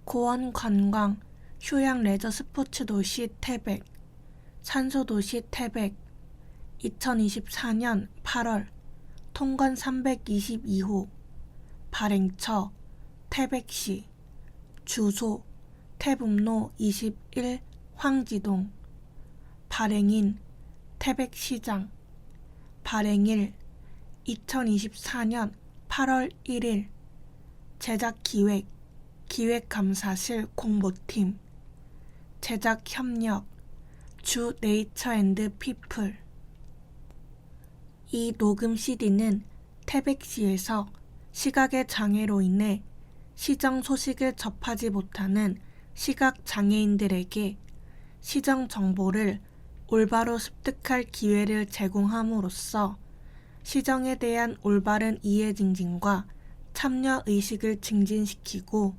고원 관광, 휴양 레저 스포츠 도시 태백, 산소 도시 태백, 2024년 8월, 통관 322호, 발행처 태백시, 주소 태북로 21 황지동, 발행인 태백시장, 발행일 2024년 8월 1일, 제작기획 기획감사실 공보팀, 제작협력 주 네이처앤드피플. 이 녹음 CD는 태백시에서 시각의 장애로 인해 시정 소식을 접하지 못하는 시각장애인들에게 시정 정보를 올바로 습득할 기회를 제공함으로써 시정에 대한 올바른 이해 증진과 참여 의식을 증진시키고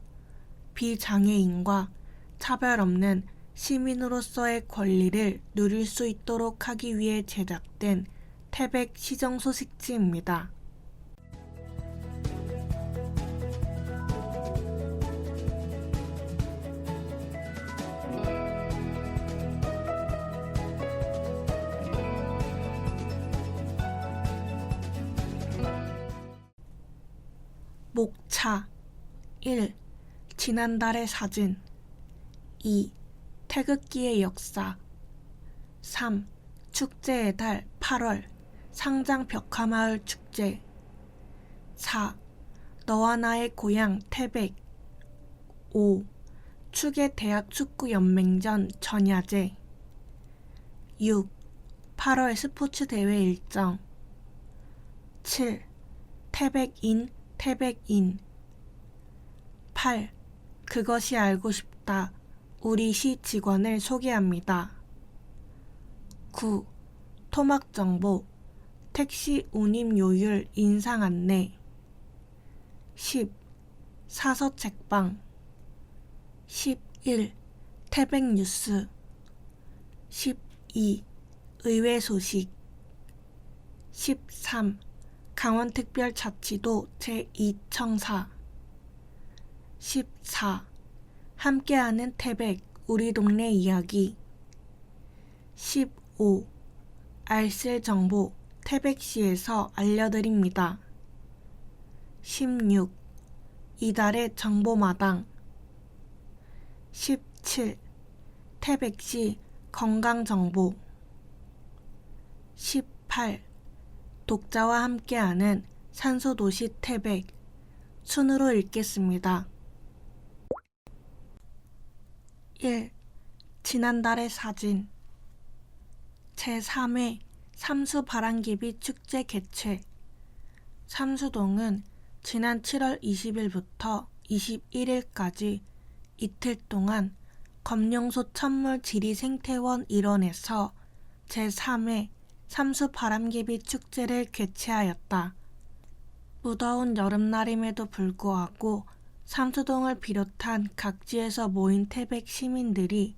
비장애인과 차별 없는 시민으로서의 권리를 누릴 수 있도록 하기 위해 제작된 태백 시정 소식지입니다. 목차 1. 지난달의 사진 2. 태극기의 역사 3. 축제의 달 8월 상장 벽화마을 축제 4. 너와 나의 고향 태백 5. 축의 대학 축구 연맹전 전야제 6. 8월 스포츠 대회 일정 7. 태백인 8. 그것이 알고 싶다. 우리 시 직원을 소개합니다. 9. 토막정보 택시 운임 요율 인상 안내 10. 사서 책방 11. 태백뉴스 12. 의회 소식 13. 강원특별자치도 제2청사 14. 함께하는 태백 우리 동네 이야기 15. 알쓸 정보 태백시에서 알려드립니다. 16. 이달의 정보마당 17. 태백시 건강정보 18. 독자와 함께하는 산소도시 태백 순으로 읽겠습니다. 1. 지난달의 사진 제3회 삼수바람개비 축제 개최. 삼수동은 지난 7월 20일부터 21일까지 이틀 동안 검룡소 천물 지리생태원 일원에서 제3회 삼수바람개비 축제를 개최하였다. 무더운 여름날임에도 불구하고 삼수동을 비롯한 각지에서 모인 태백 시민들이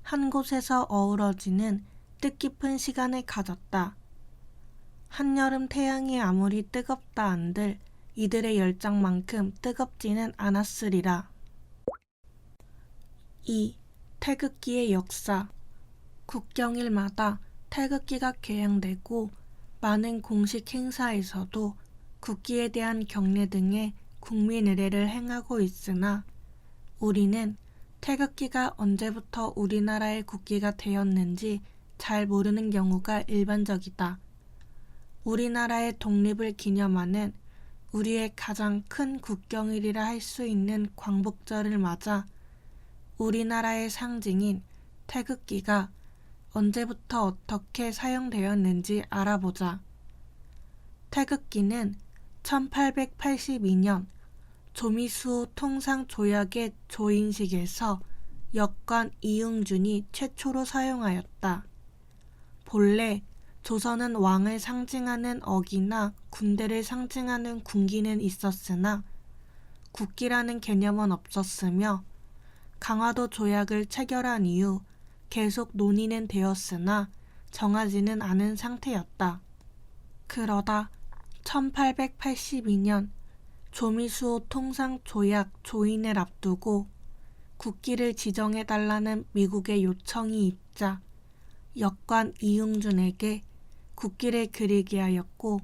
한 곳에서 어우러지는 뜻깊은 시간을 가졌다. 한여름 태양이 아무리 뜨겁다 한들 이들의 열정만큼 뜨겁지는 않았으리라. 2. 태극기의 역사. 국경일마다 태극기가 개양되고 많은 공식 행사에서도 국기에 대한 경례 등의 국민 의례를 행하고 있으나 우리는 태극기가 언제부터 우리나라의 국기가 되었는지 잘 모르는 경우가 일반적이다. 우리나라의 독립을 기념하는 우리의 가장 큰 국경일이라 할 수 있는 광복절을 맞아 우리나라의 상징인 태극기가 언제부터 어떻게 사용되었는지 알아보자. 태극기는 1882년 조미수호 통상조약의 조인식에서 역관 이응준이 최초로 사용하였다. 본래 조선은 왕을 상징하는 어기나 군대를 상징하는 군기는 있었으나 국기라는 개념은 없었으며 강화도 조약을 체결한 이후 계속 논의는 되었으나 정하지는 않은 상태였다. 그러다 1882년 조미수호 통상조약 조인을 앞두고 국기를 지정해달라는 미국의 요청이 있자 역관 이응준에게 국기를 그리게 하였고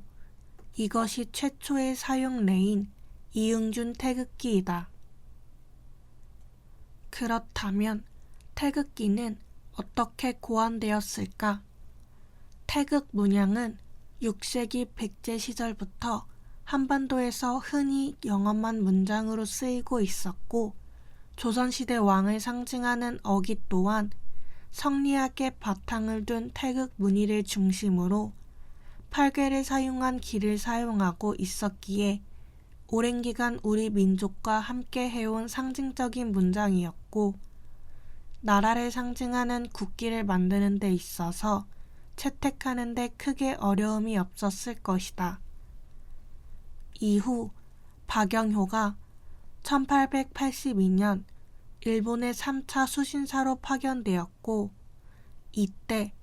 이것이 최초의 사용례인 이응준 태극기이다. 그렇다면 태극기는 어떻게 고안되었을까? 태극 문양은 6세기 백제 시절부터 한반도에서 흔히 영험한 문장으로 쓰이고 있었고 조선시대 왕을 상징하는 어깃 또한 성리학의 바탕을 둔 태극 무늬를 중심으로 팔괘를 사용한 기를 사용하고 있었기에 오랜 기간 우리 민족과 함께 해온 상징적인 문장이었고 나라를 상징하는 국기를 만드는 데 있어서 채택하는 데 크게 어려움이 없었을 것이다. 이후 박영효가 1882년 일본의 3차 수신사로 파견되었고 이때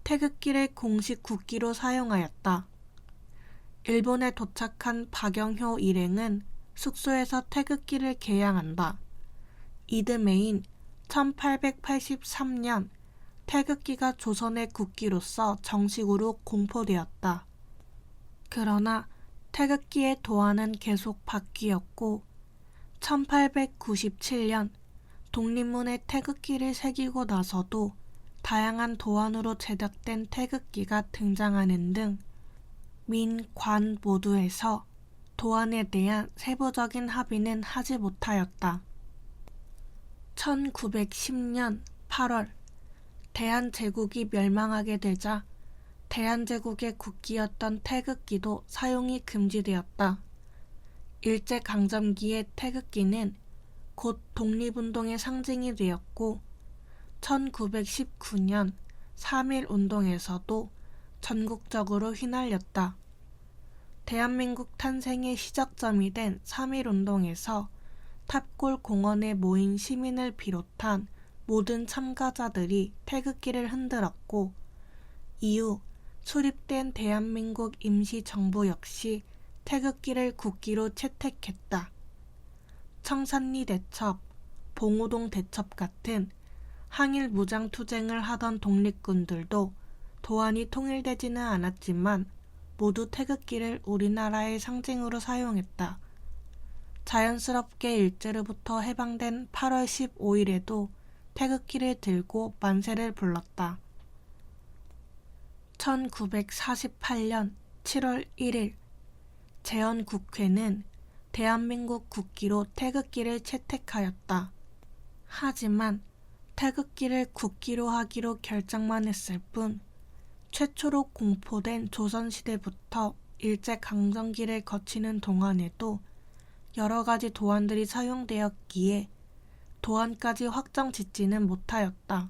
태극기를 공식 국기로 사용하였다. 일본에 도착한 박영효 일행은 숙소에서 태극기를 개양한다. 이듬해인 1883년 태극기가 조선의 국기로서 정식으로 공포되었다. 그러나 태극기의 도안은 계속 바뀌었고 1897년 독립문에 태극기를 새기고 나서도 다양한 도안으로 제작된 태극기가 등장하는 등 민, 관 모두에서 도안에 대한 세부적인 합의는 하지 못하였다. 1910년 8월 대한제국이 멸망하게 되자 대한제국의 국기였던 태극기도 사용이 금지되었다. 일제강점기의 태극기는 곧 독립운동의 상징이 되었고 1919년 3.1운동에서도 전국적으로 휘날렸다. 대한민국 탄생의 시작점이 된 3.1운동에서 탑골 공원에 모인 시민을 비롯한 모든 참가자들이 태극기를 흔들었고 이후 수립된 대한민국 임시정부 역시 태극기를 국기로 채택했다. 청산리 대첩, 봉오동 대첩 같은 항일 무장투쟁을 하던 독립군들도 도안이 통일되지는 않았지만 모두 태극기를 우리나라의 상징으로 사용했다. 자연스럽게 일제로부터 해방된 8월 15일에도 태극기를 들고 만세를 불렀다. 1948년 7월 1일 재헌국회는 대한민국 국기로 태극기를 채택하였다. 하지만 태극기를 국기로 하기로 결정만 했을 뿐 최초로 공포된 조선시대부터 일제강점기를 거치는 동안에도 여러 가지 도안들이 사용되었기에 도안까지 확정짓지는 못하였다.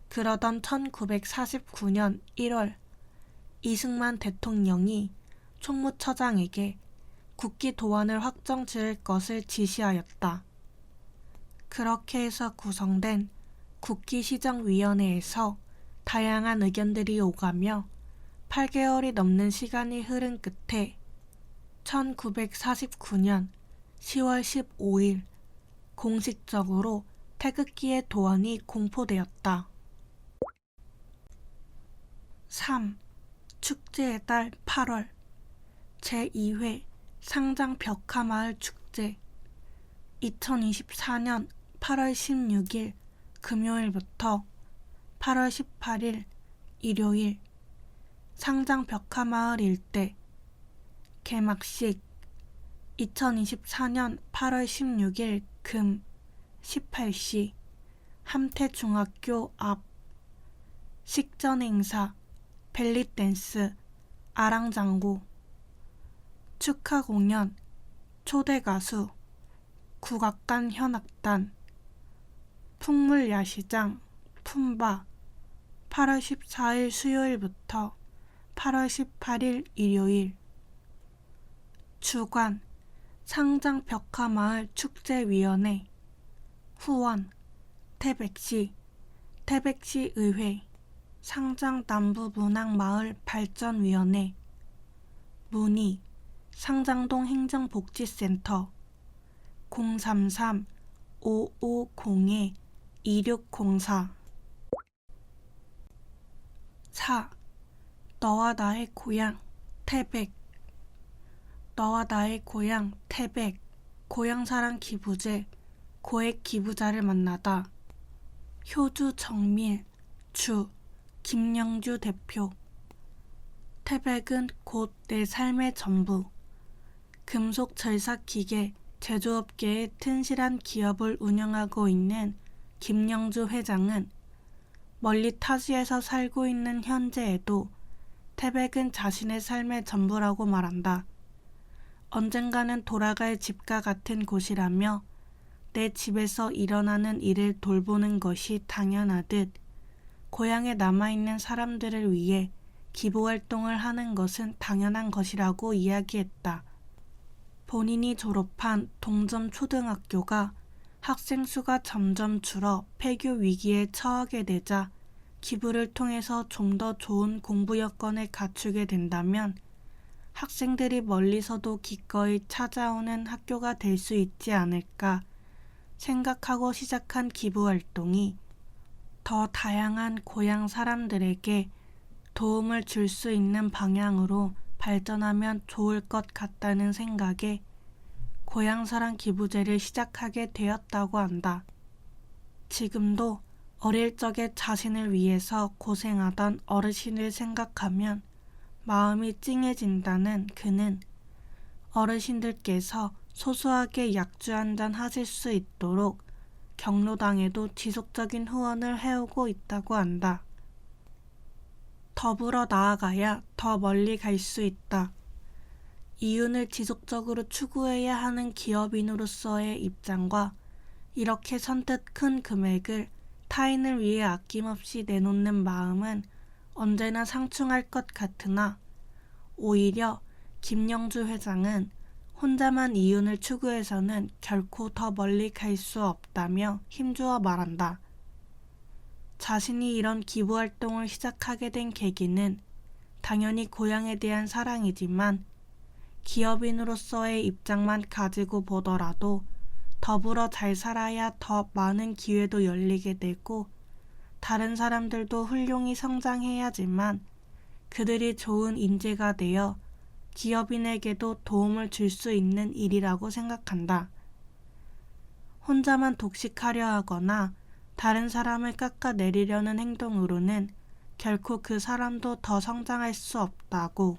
그러던 1949년 1월 이승만 대통령이 총무처장에게 국기 도안을 확정지을 것을 지시하였다. 그렇게 해서 구성된 국기시정위원회에서 다양한 의견들이 오가며 8개월이 넘는 시간이 흐른 끝에 1949년 10월 15일 공식적으로 태극기의 도안이 공포되었다. 3. 축제의 달 8월 제2회 상장 벽화마을 축제 2024년 8월 16일 금요일부터 8월 18일 일요일 상장 벽화마을 일대 개막식 2024년 8월 16일 금 18시 함태중학교 앞 식전행사 벨리댄스 아랑장구 축하공연 초대가수 국악관 현악단 풍물야시장 품바 8월 14일 수요일부터 8월 18일 일요일 주관 상장벽화마을 축제위원회 후원 태백시 태백시의회 상장남부문학마을 발전위원회 문의 상장동 행정복지센터 033 550-2604 4. 너와 나의 고향 태백. 너와 나의 고향 태백 고향사랑 기부제 고액 기부자를 만나다. 효주 정밀 주 김영주 대표. 태백은 곧 내 삶의 전부. 금속 절삭 기계 제조업계의 튼실한 기업을 운영하고 있는 김영주 회장은 멀리 타지에서 살고 있는 현재에도 태백은 자신의 삶의 전부라고 말한다. 언젠가는 돌아갈 집과 같은 곳이라며 내 집에서 일어나는 일을 돌보는 것이 당연하듯 고향에 남아있는 사람들을 위해 기부활동을 하는 것은 당연한 것이라고 이야기했다. 본인이 졸업한 동점 초등학교가 학생 수가 점점 줄어 폐교 위기에 처하게 되자 기부를 통해서 좀 더 좋은 공부 여건을 갖추게 된다면 학생들이 멀리서도 기꺼이 찾아오는 학교가 될 수 있지 않을까 생각하고 시작한 기부활동이 더 다양한 고향 사람들에게 도움을 줄 수 있는 방향으로 발전하면 좋을 것 같다는 생각에 고향사랑 기부제를 시작하게 되었다고 한다. 지금도 어릴 적에 자신을 위해서 고생하던 어르신을 생각하면 마음이 찡해진다는 그는 어르신들께서 소소하게 약주 한잔 하실 수 있도록 경로당에도 지속적인 후원을 해오고 있다고 한다. 더불어 나아가야 더 멀리 갈 수 있다. 이윤을 지속적으로 추구해야 하는 기업인으로서의 입장과 이렇게 선뜻 큰 금액을 타인을 위해 아낌없이 내놓는 마음은 언제나 상충할 것 같으나 오히려 김영주 회장은 혼자만 이윤을 추구해서는 결코 더 멀리 갈 수 없다며 힘주어 말한다. 자신이 이런 기부활동을 시작하게 된 계기는 당연히 고향에 대한 사랑이지만 기업인으로서의 입장만 가지고 보더라도 더불어 잘 살아야 더 많은 기회도 열리게 되고 다른 사람들도 훌륭히 성장해야지만 그들이 좋은 인재가 되어 기업인에게도 도움을 줄 수 있는 일이라고 생각한다. 혼자만 독식하려 하거나 다른 사람을 깎아내리려는 행동으로는 결코 그 사람도 더 성장할 수 없다고.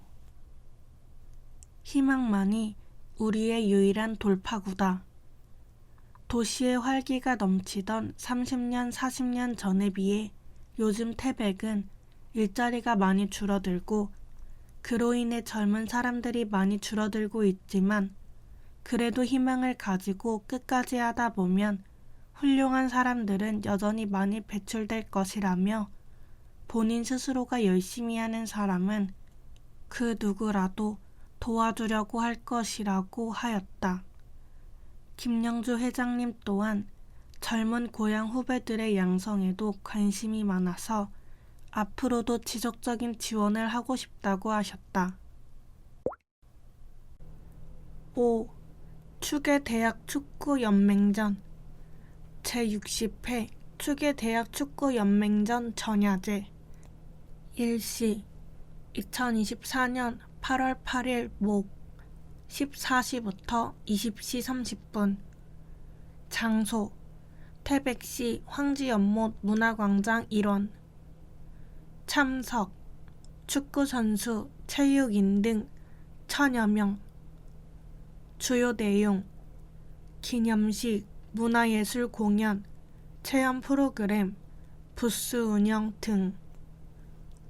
희망만이 우리의 유일한 돌파구다. 도시의 활기가 넘치던 30년, 40년 전에 비해 요즘 태백은 일자리가 많이 줄어들고 그로 인해 젊은 사람들이 많이 줄어들고 있지만 그래도 희망을 가지고 끝까지 하다 보면 훌륭한 사람들은 여전히 많이 배출될 것이라며 본인 스스로가 열심히 하는 사람은 그 누구라도 도와주려고 할 것이라고 하였다. 김영주 회장님 또한 젊은 고향 후배들의 양성에도 관심이 많아서 앞으로도 지속적인 지원을 하고 싶다고 하셨다. 5. 축의대학 축구연맹전 제60회 축의대학 축구연맹전 전야제 1시 2024년 8월 8일 목 14시부터 20시 30분 장소 태백시 황지연못 문화광장 1원 참석 축구선수, 체육인 등 1000여 명 주요 내용 기념식, 문화예술 공연, 체험 프로그램, 부스 운영 등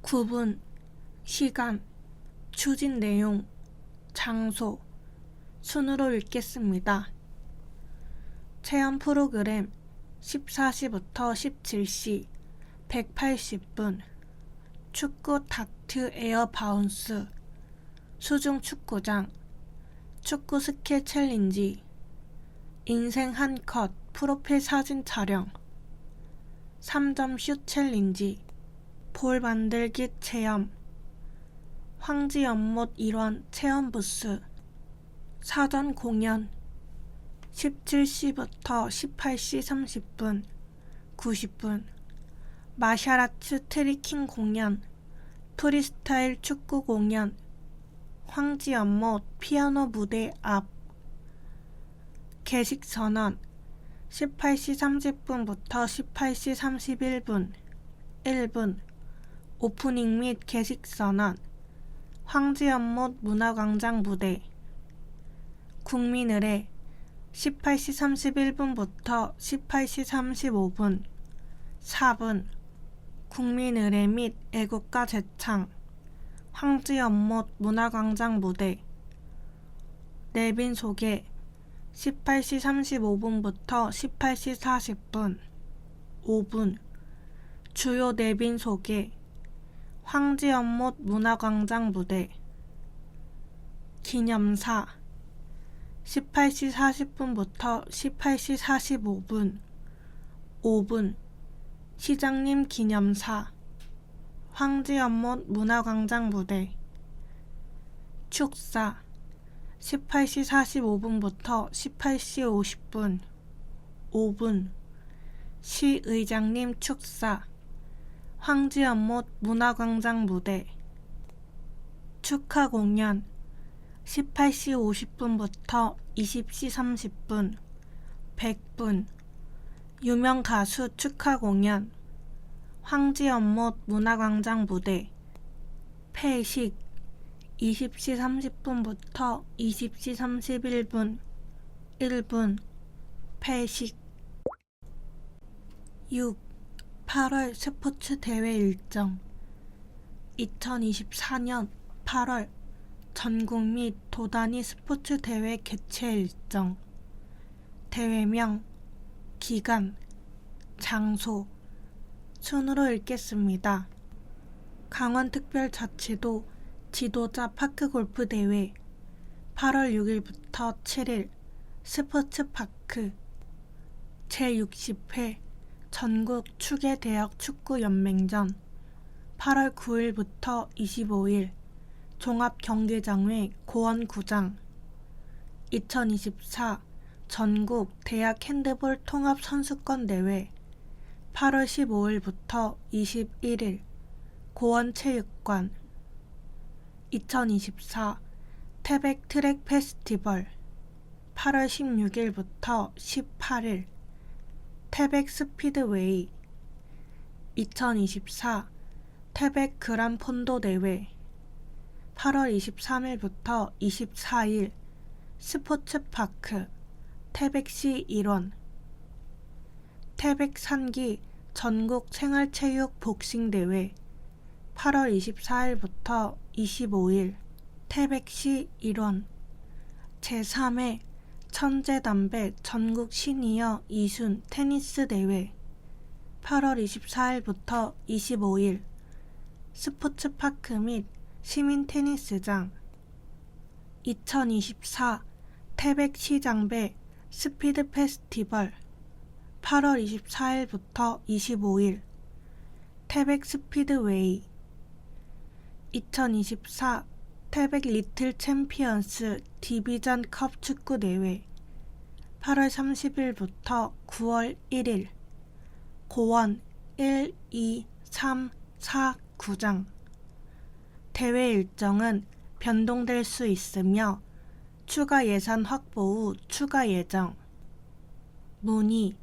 9분 시간, 추진 내용, 장소 순으로 읽겠습니다. 체험 프로그램 14시부터 17시 180분 축구 다트 에어 바운스 수중 축구장 축구 스킬 챌린지 인생 한 컷 프로필 사진 촬영 3점 슛 챌린지 볼 만들기 체험 황지연못 1원 체험 부스 사전 공연 17시부터 18시 30분, 90분 마샤라츠 트리킹 공연, 프리스타일 축구 공연, 황지 연못 피아노 무대 앞. 개식 선언 18시 30분부터 18시 31분 1분 오프닝 및 개식 선언 황지 연못 문화광장 무대. 국민의례 18시 31분부터 18시 35분 4분 국민의례 및 애국가 제창 황지 연못 문화광장 무대. 내빈 소개 18시 35분부터 18시 40분 5분 주요 내빈 소개 황지 연못 문화광장 무대. 기념사 18시 40분부터 18시 45분 5분 시장님 기념사 황지 연못 문화광장 무대. 축사 18시 45분부터 18시 50분 5분 시의장님 축사 황지 연못 문화광장 무대. 축하 공연 18시 50분부터 20시 30분 100분 유명 가수 축하 공연 황지 연못 문화광장 무대. 폐식 20시 30분부터 20시 31분 1분 폐식. 6. 8월 스포츠 대회 일정 2024년 8월 전국 및 도단위 스포츠 대회 개최 일정. 대회명, 기간, 장소 순으로 읽겠습니다. 강원특별자치도 지도자 파크골프 대회 8월 6일부터 7일 스포츠파크. 제60회 전국 추계대학 축구연맹전 8월 9일부터 25일 종합경기장외 고원구장. 2024 전국 대학 핸드볼 통합선수권대회 8월 15일부터 21일 고원체육관. 2024 태백 트랙 페스티벌 8월 16일부터 18일 태백 스피드웨이. 2024 태백 그란폰도 대회 8월 23일부터 24일 스포츠파크 태백시 일원. 태백 산기 전국 생활체육 복싱대회 8월 24일부터 25일 태백시 일원. 제3회 천재담배 전국 시니어 이순 테니스 대회 8월 24일부터 25일 스포츠파크 및 시민 테니스장. 2024 태백시장배 스피드 페스티벌 8월 24일부터 25일 태백 스피드웨이. 2024 태백 리틀 챔피언스 디비전 컵 축구대회 8월 30일부터 9월 1일 고원 1, 2, 3, 4 구장. 대회 일정은 변동될 수 있으며 추가 예산 확보 후 추가 예정. 문의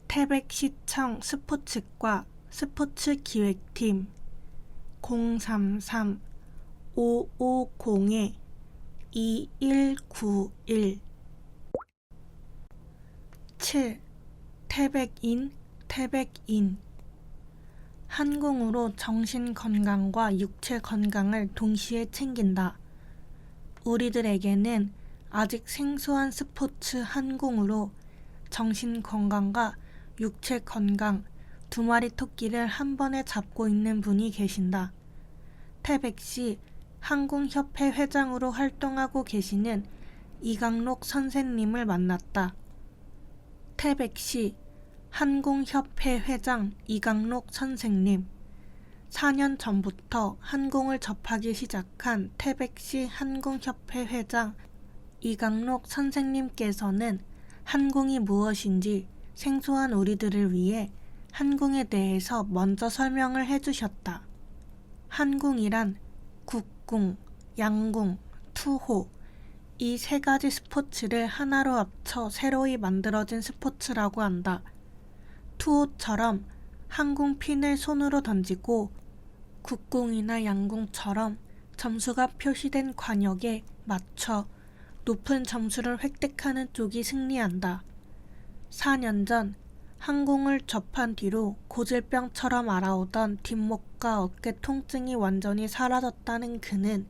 태백시청 스포츠과 스포츠기획팀 033-550-2191. 7. 태백인 한공으로 정신건강과 육체건강을 동시에 챙긴다. 우리들에게는 아직 생소한 스포츠 한공으로 정신건강과 육체건강 두 마리 토끼를 한 번에 잡고 있는 분이 계신다. 태백시 항공협회 회장으로 활동하고 계시는 이강록 선생님을 만났다. 태백시 항공협회 회장 이강록 선생님. 4년 전부터 한공을 접하기 시작한 태백시 항공협회 회장 이강록 선생님께서는 한궁이 무엇인지 생소한 우리들을 위해 한궁에 대해서 먼저 설명을 해주셨다. 한궁이란 국궁, 양궁, 투호 이 세 가지 스포츠를 하나로 합쳐 새로이 만들어진 스포츠라고 한다. 투호처럼 한궁 핀을 손으로 던지고 국궁이나 양궁처럼 점수가 표시된 관역에 맞춰 높은 점수를 획득하는 쪽이 승리한다. 4년 전 한궁을 접한 뒤로 고질병처럼 앓아오던 뒷목과 어깨 통증이 완전히 사라졌다는 그는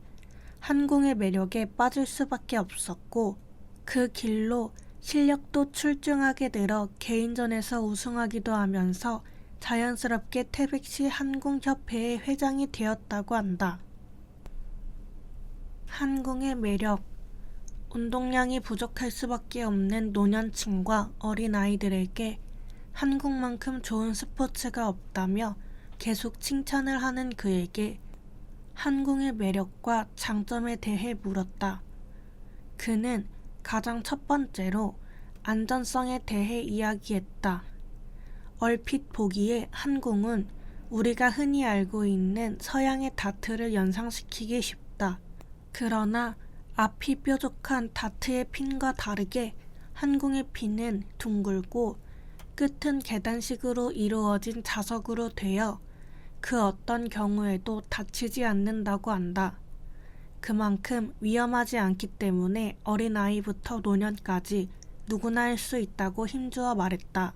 한궁의 매력에 빠질 수밖에 없었고 그 길로 실력도 출중하게 늘어 개인전에서 우승하기도 하면서 자연스럽게 태백시 한궁협회의 회장이 되었다고 한다. 한궁의 매력 운동량이 부족할 수밖에 없는 노년층과 어린아이들에게 한궁만큼 좋은 스포츠가 없다며 계속 칭찬을 하는 그에게 한궁의 매력과 장점에 대해 물었다. 그는 가장 첫 번째로 안전성에 대해 이야기했다. 얼핏 보기에 한궁은 우리가 흔히 알고 있는 서양의 다트를 연상시키기 쉽다. 그러나 앞이 뾰족한 다트의 핀과 다르게 한궁의 핀은 둥글고 끝은 계단식으로 이루어진 자석으로 되어 그 어떤 경우에도 다치지 않는다고 한다. 그만큼 위험하지 않기 때문에 어린아이부터 노년까지 누구나 할 수 있다고 힘주어 말했다.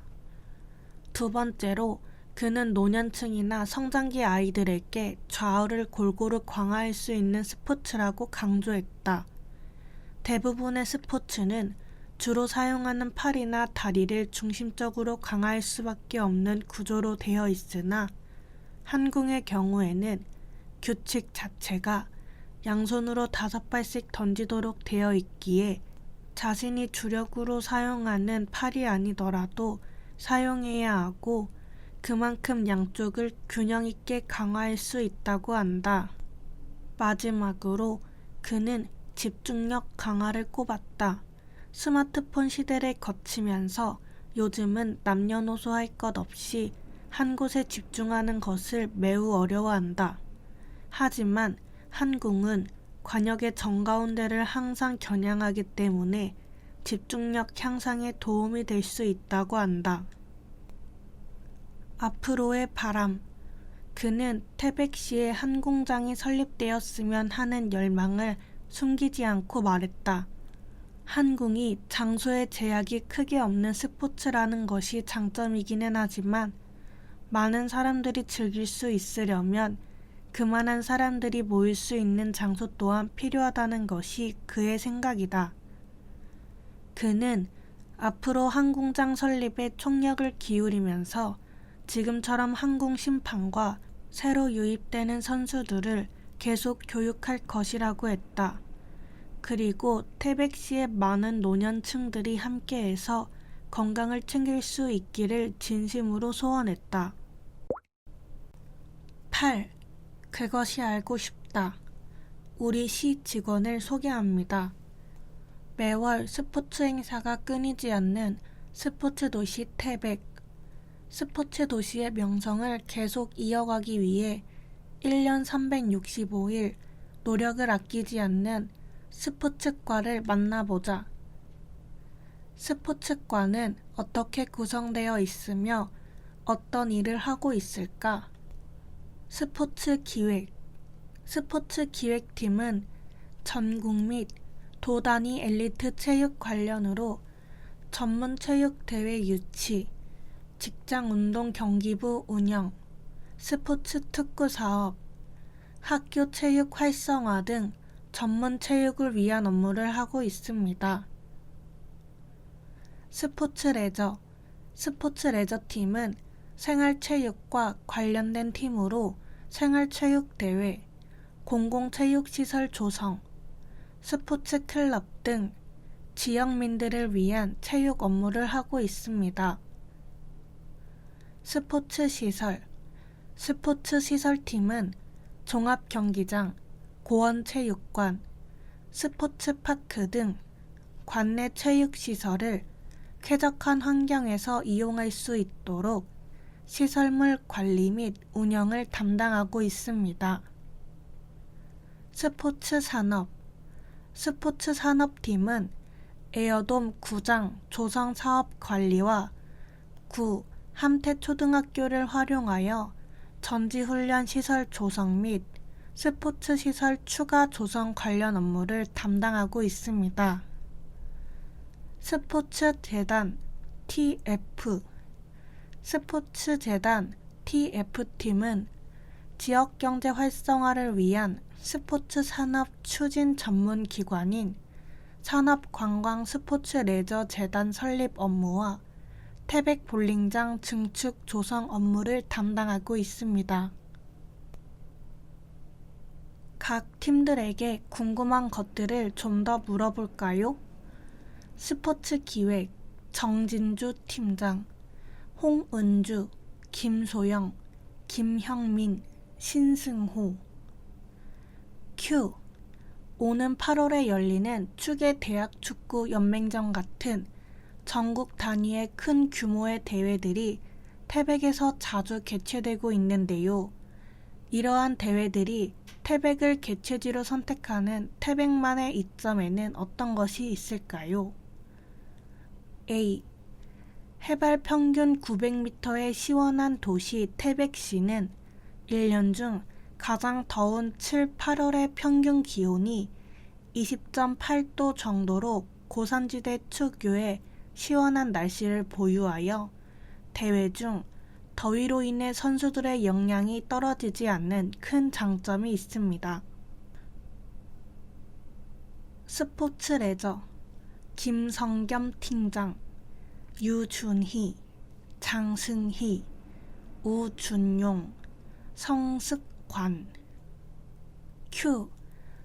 두 번째로 그는 노년층이나 성장기 아이들에게 좌우를 골고루 광화할 수 있는 스포츠라고 강조했다. 대부분의 스포츠는 주로 사용하는 팔이나 다리를 중심적으로 강화할 수밖에 없는 구조로 되어 있으나 한궁의 경우에는 규칙 자체가 양손으로 5발씩 던지도록 되어 있기에 자신이 주력으로 사용하는 팔이 아니더라도 사용해야 하고 그만큼 양쪽을 균형 있게 강화할 수 있다고 한다. 마지막으로 그는 집중력 강화를 꼽았다. 스마트폰 시대를 거치면서 요즘은 남녀노소 할 것 없이 한 곳에 집중하는 것을 매우 어려워한다. 하지만 한궁은 관역의 정가운데를 항상 겨냥하기 때문에 집중력 향상에 도움이 될 수 있다고 한다. 앞으로의 바람. 그는 태백시에 한궁장이 설립되었으면 하는 열망을 숨기지 않고 말했다. 한궁이 장소의 제약이 크게 없는 스포츠라는 것이 장점이기는 하지만 많은 사람들이 즐길 수 있으려면 그만한 사람들이 모일 수 있는 장소 또한 필요하다는 것이 그의 생각이다. 그는 앞으로 한궁장 설립에 총력을 기울이면서 지금처럼 한궁 심판과 새로 유입되는 선수들을 계속 교육할 것이라고 했다. 그리고 태백시의 많은 노년층들이 함께해서 건강을 챙길 수 있기를 진심으로 소원했다. 8. 그것이 알고 싶다. 우리 시 직원을 소개합니다. 매월 스포츠 행사가 끊이지 않는 스포츠 도시 태백. 스포츠 도시의 명성을 계속 이어가기 위해 1년 365일 노력을 아끼지 않는 스포츠과를 만나보자. 스포츠과는 어떻게 구성되어 있으며 어떤 일을 하고 있을까? 스포츠 기획. 스포츠 기획팀은 전국 및 도 단위 엘리트 체육 관련으로 전문 체육 대회 유치, 직장 운동 경기부 운영, 스포츠 특구 사업, 학교 체육 활성화 등 전문 체육을 위한 업무를 하고 있습니다. 스포츠 레저. 스포츠 레저 팀은 생활체육과 관련된 팀으로 생활체육대회, 공공체육시설 조성, 스포츠 클럽 등 지역민들을 위한 체육 업무를 하고 있습니다. 스포츠시설. 스포츠시설팀은 종합경기장, 고원체육관, 스포츠파크 등 관내 체육시설을 쾌적한 환경에서 이용할 수 있도록 시설물 관리 및 운영을 담당하고 있습니다. 스포츠 산업. 스포츠 산업팀은 에어돔 구장 조성 사업 관리와 구 함태초등학교를 활용하여 전지훈련 시설 조성 및 스포츠 시설 추가 조성 관련 업무를 담당하고 있습니다. 스포츠재단 TF. 스포츠재단 TF팀은 지역경제 활성화를 위한 스포츠 산업 추진 전문 기관인 산업관광스포츠레저재단 설립 업무와 태백 볼링장 증축 조성 업무를 담당하고 있습니다. 각 팀들에게 궁금한 것들을 좀 더 물어볼까요? 스포츠 기획 정진주 팀장, 홍은주, 김소영, 김형민, 신승호. Q. 오는 8월에 열리는 축의 대학축구 연맹전 같은 전국 단위의 큰 규모의 대회들이 태백에서 자주 개최되고 있는데요. 이러한 대회들이 태백을 개최지로 선택하는 태백만의 이점에는 어떤 것이 있을까요? A. 해발 평균 900m의 시원한 도시 태백시는 1년 중 가장 더운 7, 8월의 평균 기온이 20.8도 정도로 고산지대 특유의 시원한 날씨를 보유하여 대회 중 더위로 인해 선수들의 역량이 떨어지지 않는 큰 장점이 있습니다. 스포츠 레저 김성겸 팀장, 유준희, 장승희, 우준용, 성습관. Q.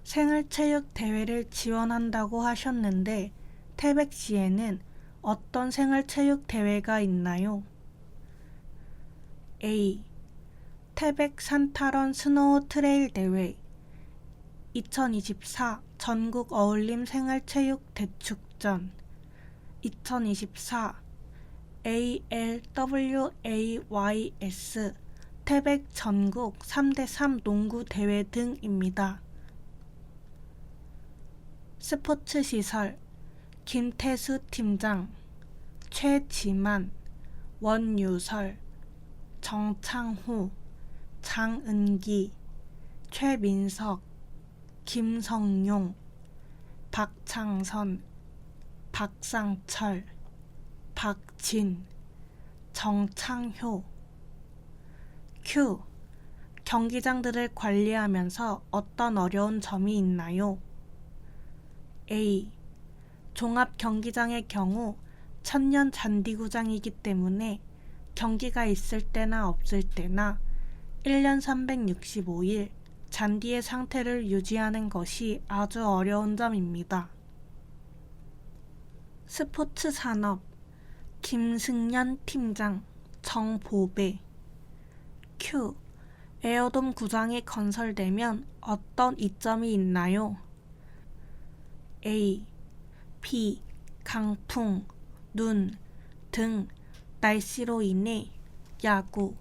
생활체육 대회를 지원한다고 하셨는데 태백시에는 어떤 생활체육 대회가 있나요? A. 태백 산타런 스노우 트레일 대회 2024 전국 어울림 생활체육 대축전 2024 ALWAYS 태백 전국 3대3 농구 대회 등입니다. 스포츠 시설 김태수 팀장, 최지만, 원유설, 정창호, 장은기, 최민석, 김성용, 박창선, 박상철, 박진, 정창효. Q. 경기장들을 관리하면서 어떤 어려운 점이 있나요? A. 종합 경기장의 경우 천년 잔디구장이기 때문에 경기가 있을 때나 없을 때나 1년 365일 잔디의 상태를 유지하는 것이 아주 어려운 점입니다. 스포츠 산업 김승연 팀장, 정보배. Q. 에어돔 구장이 건설되면 어떤 이점이 있나요? A. 비, 강풍, 눈 등 날씨로 인해 야구,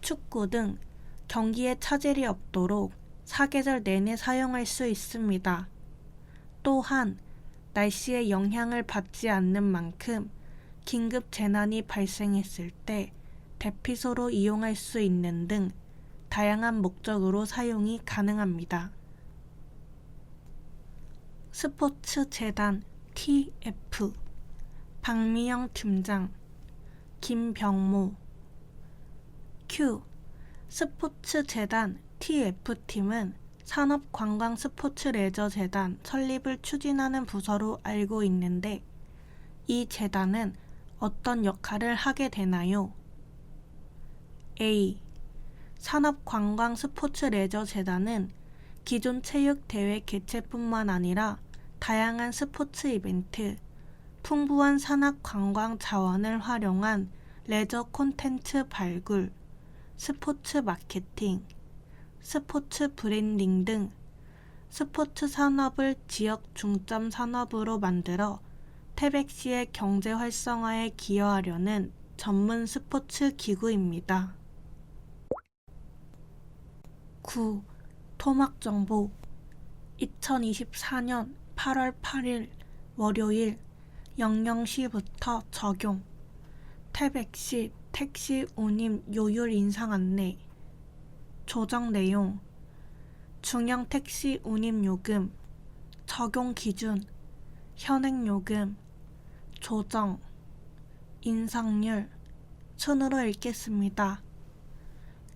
축구 등 경기에 차질이 없도록 사계절 내내 사용할 수 있습니다. 또한 날씨의 영향을 받지 않는 만큼 긴급 재난이 발생했을 때 대피소로 이용할 수 있는 등 다양한 목적으로 사용이 가능합니다. 스포츠 재단 TF 박미영 팀장, 김병모. Q. 스포츠 재단 TF팀은 산업관광스포츠레저재단 설립을 추진하는 부서로 알고 있는데 이 재단은 어떤 역할을 하게 되나요? A. 산업관광스포츠레저재단은 기존 체육대회 개최뿐만 아니라 다양한 스포츠 이벤트, 풍부한 산업관광 자원을 활용한 레저 콘텐츠 발굴, 스포츠 마케팅, 스포츠 브랜딩 등 스포츠 산업을 지역 중점 산업으로 만들어 태백시의 경제 활성화에 기여하려는 전문 스포츠 기구입니다. 9. 토막 정보 2024년 8월 8일 월요일 00시부터 적용. 태백시 택시 운임 요율 인상 안내. 조정 내용. 중형 택시 운임 요금 적용 기준, 현행 요금, 조정, 인상률 순으로 읽겠습니다.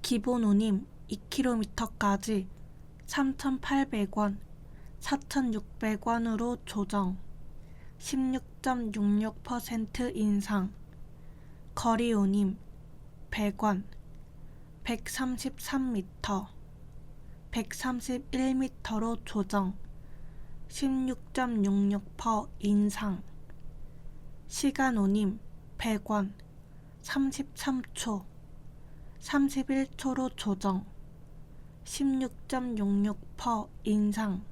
기본 운임 2km까지 3,800원, 4,600원으로 조정, 16.66% 인상. 거리 운임 100원, 133m, 131m로 조정, 16.66% 인상. 시간 운임 100원, 33초, 31초로 조정, 16.66% 인상.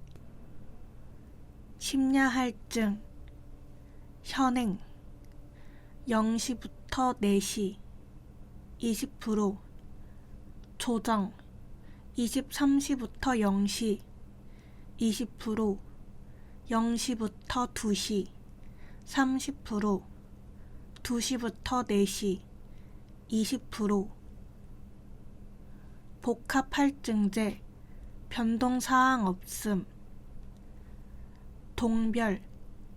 심야 할증 현행 0시부터 4시 20%, 조정 23시부터 0시 20%, 0시부터 2시 30%, 2시부터 4시 20%. 복합 할증제 변동사항 없음. 동별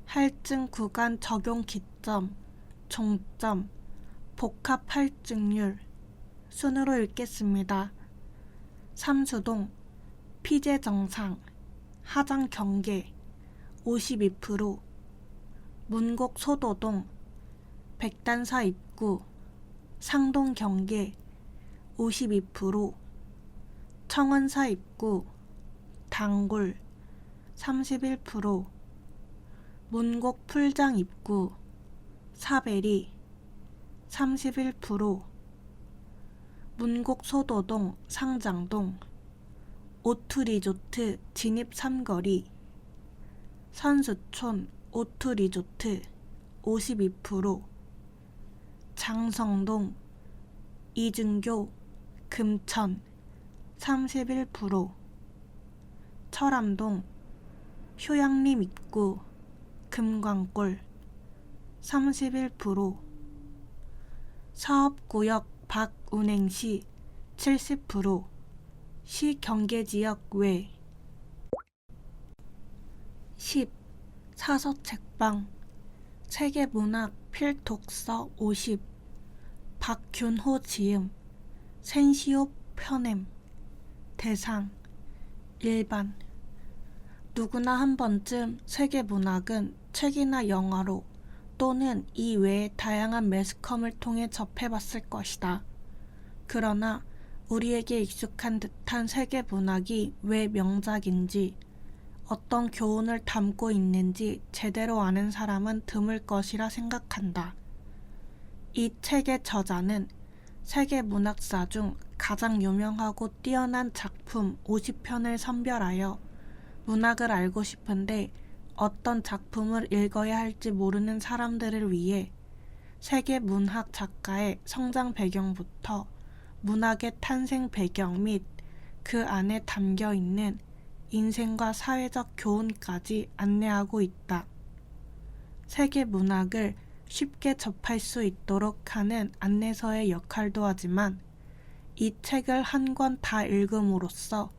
할증 구간 적용 기점, 종점, 복합 할증률 순으로 읽겠습니다. 삼수동 피제 정상, 하장 경계 52%, 문곡 소도동, 백단사 입구, 상동 경계 52%, 청원사 입구, 단골 31%, 문곡 풀장 입구, 사베리 31%, 문곡 소도동, 상장동, 오투 리조트 진입 삼거리, 선수촌 오투 리조트 52%, 장성동, 이증교, 금천 31%, 철암동, 효양림 입구, 금광골 31%, 사업구역 밖 운행시 70%, 시 경계지역 외. 10. 사서책방 세계문학 필독서 50. 박균호 지음 센시옵 편엠. 대상 일반. 누구나 한 번쯤 세계문학은 책이나 영화로 또는 이 외의 다양한 매스컴을 통해 접해봤을 것이다. 그러나 우리에게 익숙한 듯한 세계문학이 왜 명작인지, 어떤 교훈을 담고 있는지 제대로 아는 사람은 드물 것이라 생각한다. 이 책의 저자는 세계문학사 중 가장 유명하고 뛰어난 작품 50편을 선별하여 문학을 알고 싶은데 어떤 작품을 읽어야 할지 모르는 사람들을 위해 세계문학 작가의 성장 배경부터 문학의 탄생 배경 및 그 안에 담겨있는 인생과 사회적 교훈까지 안내하고 있다. 세계문학을 쉽게 접할 수 있도록 하는 안내서의 역할도 하지만 이 책을 한 권 다 읽음으로써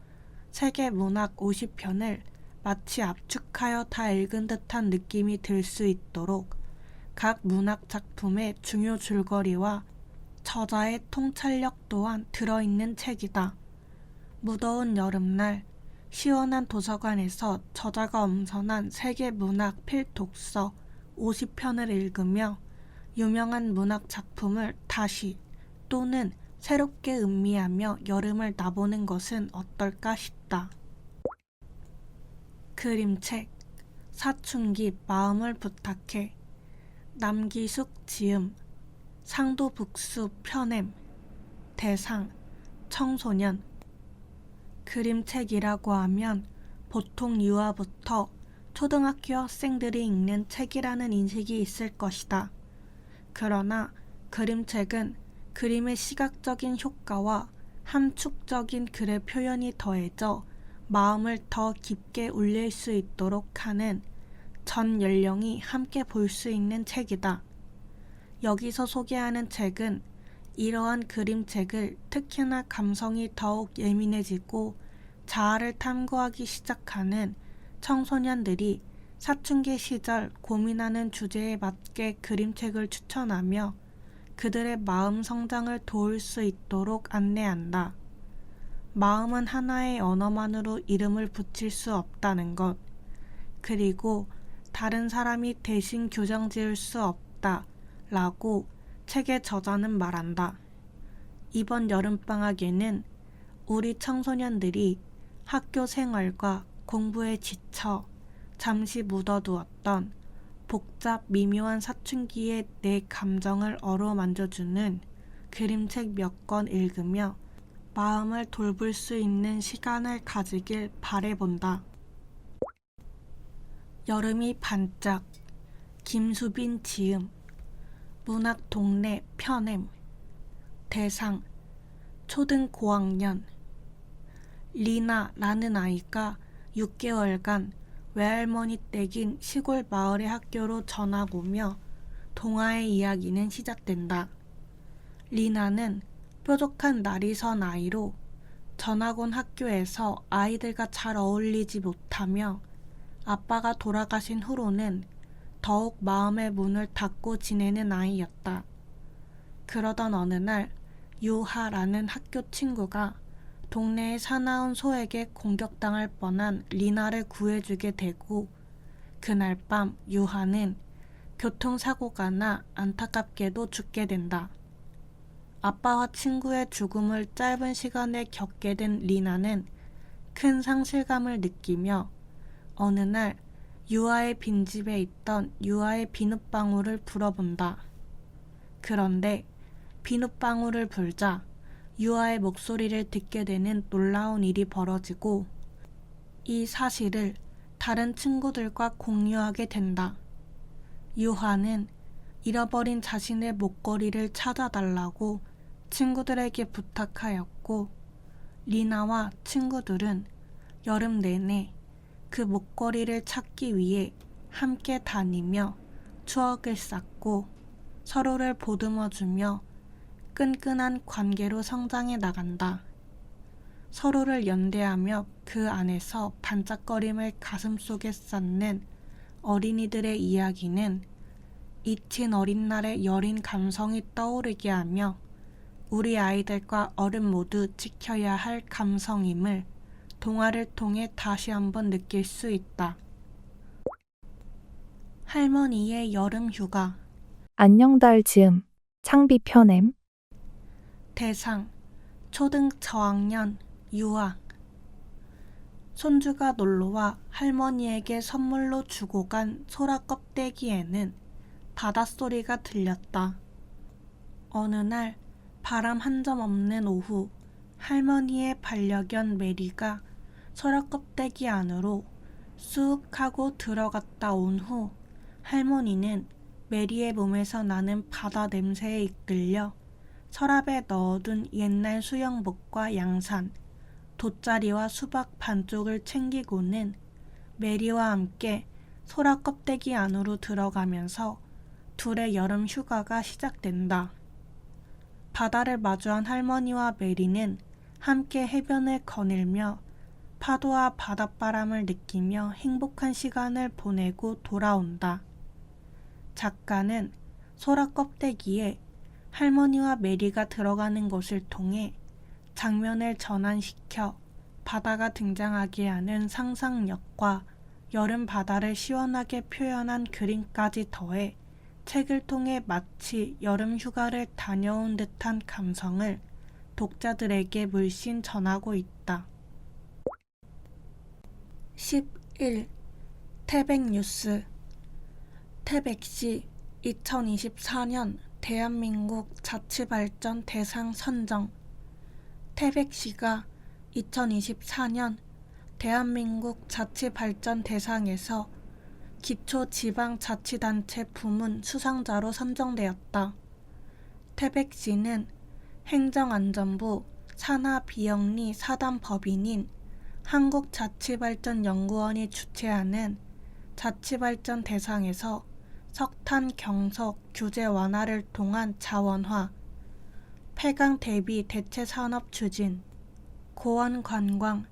세계문학 50편을 마치 압축하여 다 읽은 듯한 느낌이 들 수 있도록 각 문학 작품의 중요 줄거리와 저자의 통찰력 또한 들어있는 책이다. 무더운 여름날 시원한 도서관에서 저자가 엄선한 세계문학 필독서 50편을 읽으며 유명한 문학 작품을 다시 또는 새롭게 음미하며 여름을 나보는 것은 어떨까 싶다. 그림책 사춘기 마음을 부탁해 남기숙 지음 상도북수 편엠. 대상 청소년. 그림책이라고 하면 보통 유아부터 초등학교 학생들이 읽는 책이라는 인식이 있을 것이다. 그러나 그림책은 그림의 시각적인 효과와 함축적인 글의 표현이 더해져 마음을 더 깊게 울릴 수 있도록 하는 전 연령이 함께 볼 수 있는 책이다. 여기서 소개하는 책은 이러한 그림책을 특히나 감성이 더욱 예민해지고 자아를 탐구하기 시작하는 청소년들이 사춘기 시절 고민하는 주제에 맞게 그림책을 추천하며 그들의 마음 성장을 도울 수 있도록 안내한다. 마음은 하나의 언어만으로 이름을 붙일 수 없다는 것, 그리고 다른 사람이 대신 교정 지을 수 없다 라고 책의 저자는 말한다. 이번 여름방학에는 우리 청소년들이 학교 생활과 공부에 지쳐 잠시 묻어두었던 복잡 미묘한 사춘기의 내 감정을 어루만져주는 그림책 몇 권 읽으며 마음을 돌볼 수 있는 시간을 가지길 바라본다. 여름이 반짝, 김수빈 지음, 문학 동네 편엠, 대상, 초등 고학년. 리나라는 아이가 6개월간 외할머니 댁인 시골 마을의 학교로 전학 오며 동화의 이야기는 시작된다. 리나는 뾰족한 날이 선 아이로 전학 온 학교에서 아이들과 잘 어울리지 못하며 아빠가 돌아가신 후로는 더욱 마음의 문을 닫고 지내는 아이였다. 그러던 어느 날 유하라는 학교 친구가 동네의 사나운 소에게 공격당할 뻔한 리나를 구해주게 되고 그날 밤 유하는 교통사고가 나 안타깝게도 죽게 된다. 아빠와 친구의 죽음을 짧은 시간에 겪게 된 리나는 큰 상실감을 느끼며 어느 날 유아의 빈집에 있던 유아의 비눗방울을 불어본다. 그런데 비눗방울을 불자 유아의 목소리를 듣게 되는 놀라운 일이 벌어지고 이 사실을 다른 친구들과 공유하게 된다. 유아는 잃어버린 자신의 목걸이를 찾아달라고 친구들에게 부탁하였고 리나와 친구들은 여름 내내 그 목걸이를 찾기 위해 함께 다니며 추억을 쌓고 서로를 보듬어주며 끈끈한 관계로 성장해 나간다. 서로를 연대하며 그 안에서 반짝거림을 가슴속에 쌓는 어린이들의 이야기는 잊힌 어린 날의 여린 감성이 떠오르게 하며 우리 아이들과 어른 모두 지켜야 할 감성임을 동화를 통해 다시 한번 느낄 수 있다. 할머니의 여름 휴가. 안녕달 지음, 창비 편엠. 대상, 초등 저학년, 유아. 손주가 놀러와 할머니에게 선물로 주고 간 소라 껍데기에는 바닷소리가 들렸다. 어느 날 바람 한 점 없는 오후, 할머니의 반려견 메리가 소라 껍데기 안으로 쑥 하고 들어갔다 온 후 할머니는 메리의 몸에서 나는 바다 냄새에 이끌려 서랍에 넣어둔 옛날 수영복과 양산, 돗자리와 수박 반쪽을 챙기고는 메리와 함께 소라 껍데기 안으로 들어가면서 둘의 여름 휴가가 시작된다. 바다를 마주한 할머니와 메리는 함께 해변을 거닐며 파도와 바닷바람을 느끼며 행복한 시간을 보내고 돌아온다. 작가는 소라 껍데기에 할머니와 메리가 들어가는 것을 통해 장면을 전환시켜 바다가 등장하게 하는 상상력과 여름 바다를 시원하게 표현한 그림까지 더해 책을 통해 마치 여름 휴가를 다녀온 듯한 감성을 독자들에게 물씬 전하고 있다. 11. 태백뉴스. 태백시 2024년 대한민국 자치발전 대상 선정. 태백시가 2024년 대한민국 자치발전 대상에서 기초지방자치단체 부문 수상자로 선정되었다. 태백시는 행정안전부 산하비영리 사단법인인 한국자치발전연구원이 주최하는 자치발전 대상에서 석탄 경석 규제 완화를 통한 자원화, 폐강 대비 대체 산업 추진, 고원 관광,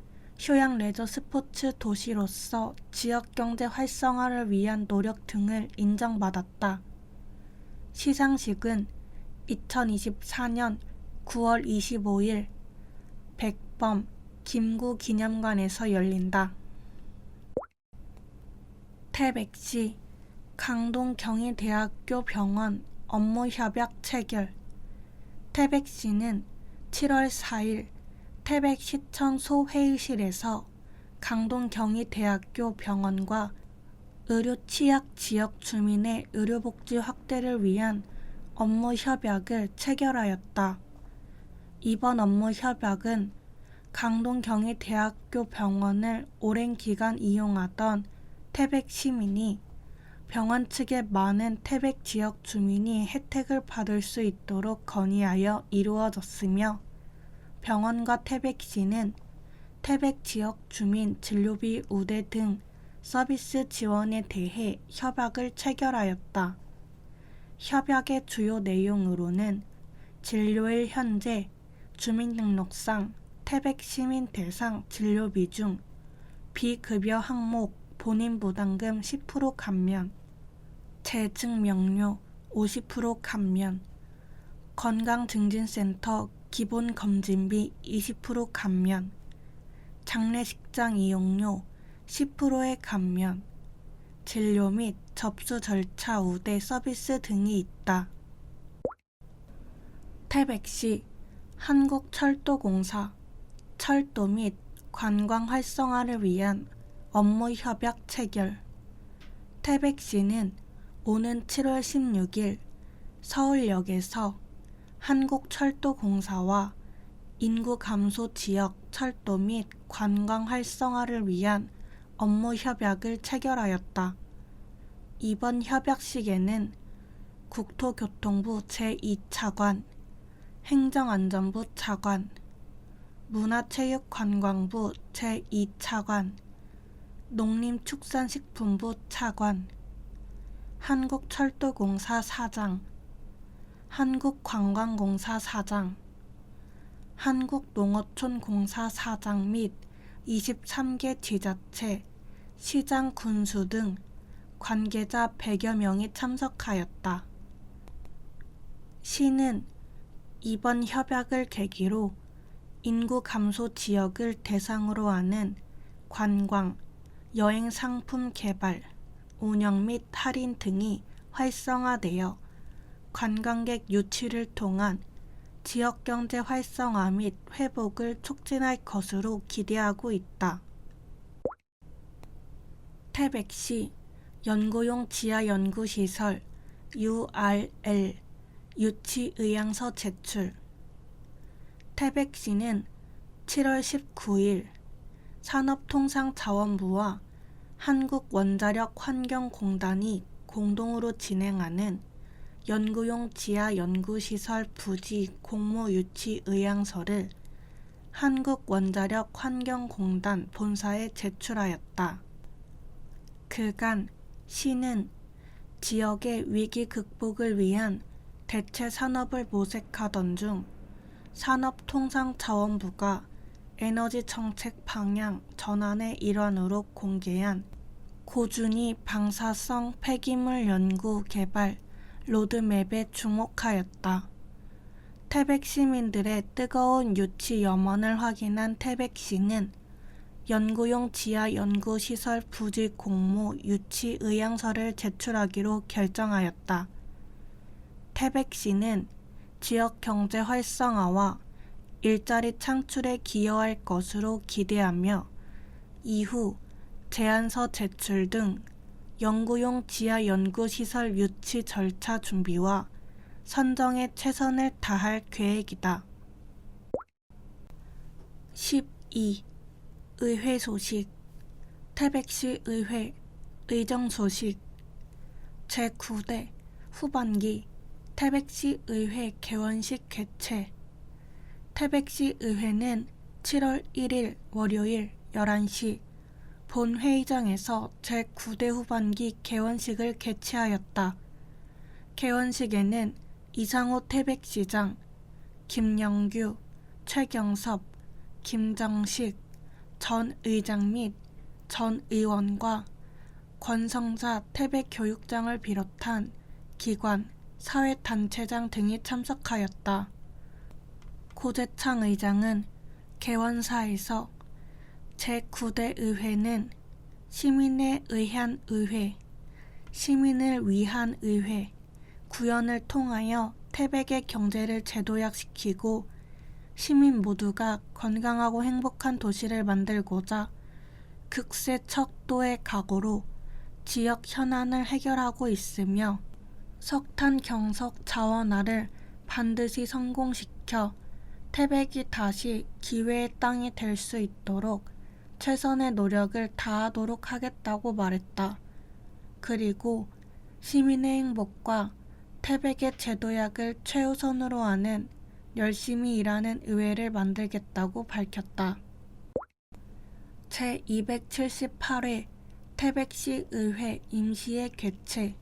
휴양 레저 스포츠 도시로서 지역경제 활성화를 위한 노력 등을 인정받았다. 시상식은 2024년 9월 25일 백범 김구 기념관에서 열린다. 태백시 강동경희대학교 병원 업무협약 체결. 태백시는 7월 4일 태백시청 소회의실에서 강동경희대학교 병원과 의료취약 지역 주민의 의료복지 확대를 위한 업무협약을 체결하였다. 이번 업무협약은 강동경희대학교 병원을 오랜 기간 이용하던 태백 시민이 병원 측의 많은 태백 지역 주민이 혜택을 받을 수 있도록 건의하여 이루어졌으며, 병원과 태백시는 태백 지역 주민 진료비 우대 등 서비스 지원에 대해 협약을 체결하였다. 협약의 주요 내용으로는 진료일 현재 주민등록상 태백 시민 대상 진료비 중 비급여 항목 본인 부담금 10% 감면, 재증명료 50% 감면, 건강증진센터 기본검진비 20% 감면, 장례식장 이용료 10%의 감면, 진료 및 접수 절차 우대 서비스 등이 있다. 태백시 한국철도공사 철도 및 관광 활성화를 위한 업무협약 체결. 태백시는 오는 7월 16일 서울역에서 한국철도공사와 인구 감소 지역 철도 및 관광 활성화를 위한 업무협약을 체결하였다. 이번 협약식에는 국토교통부 제2차관, 행정안전부 차관, 문화체육관광부 제2차관, 농림축산식품부 차관, 한국철도공사 사장, 한국관광공사 사장, 한국농어촌공사 사장 및 23개 지자체, 시장 군수 등 관계자 100여 명이 참석하였다. 시는 이번 협약을 계기로 인구 감소 지역을 대상으로 하는 관광, 여행 상품 개발, 운영 및 할인 등이 활성화되어 관광객 유치를 통한 지역경제 활성화 및 회복을 촉진할 것으로 기대하고 있다. 태백시 연구용 지하연구시설 URL 유치의향서 제출. 태백시는 7월 19일 산업통상자원부와 한국원자력환경공단이 공동으로 진행하는 연구용 지하연구시설 부지 공모 유치 의향서를 한국원자력환경공단 본사에 제출하였다. 그간 시는 지역의 위기 극복을 위한 대체 산업을 모색하던 중 산업통상자원부가 에너지 정책 방향 전환의 일환으로 공개한 고준위 방사성 폐기물 연구 개발 로드맵에 주목하였다. 태백 시민들의 뜨거운 유치 염원을 확인한 태백시는 연구용 지하 연구시설 부지 공모 유치 의향서를 제출하기로 결정하였다. 태백시는 지역 경제 활성화와 일자리 창출에 기여할 것으로 기대하며 이후 제안서 제출 등 연구용 지하 연구시설 유치 절차 준비와 선정에 최선을 다할 계획이다. 12. 의회 소식. 태백시 의회 의정 소식 제9대 후반기 태백시 의회 개원식 개최. 태백시 의회는 7월 1일 월요일 11시 본 회의장에서 제9대 후반기 개원식을 개최하였다. 개원식에는 이상호 태백시장, 김영규, 최경섭, 김정식 전 의장 및 전 의원과 권성자 태백교육장을 비롯한 기관, 사회단체장 등이 참석하였다. 고재창 의장은 개원사에서 제9대 의회는 시민에 의한 의회, 시민을 위한 의회, 구현을 통하여 태백의 경제를 재도약시키고 시민 모두가 건강하고 행복한 도시를 만들고자 극세척도의 각오로 지역 현안을 해결하고 있으며 석탄 경석 자원화를 반드시 성공시켜 태백이 다시 기회의 땅이 될 수 있도록 최선의 노력을 다하도록 하겠다고 말했다. 그리고 시민의 행복과 태백의 재도약을 최우선으로 하는 열심히 일하는 의회를 만들겠다고 밝혔다. 제278회 태백시 의회 임시회 개최.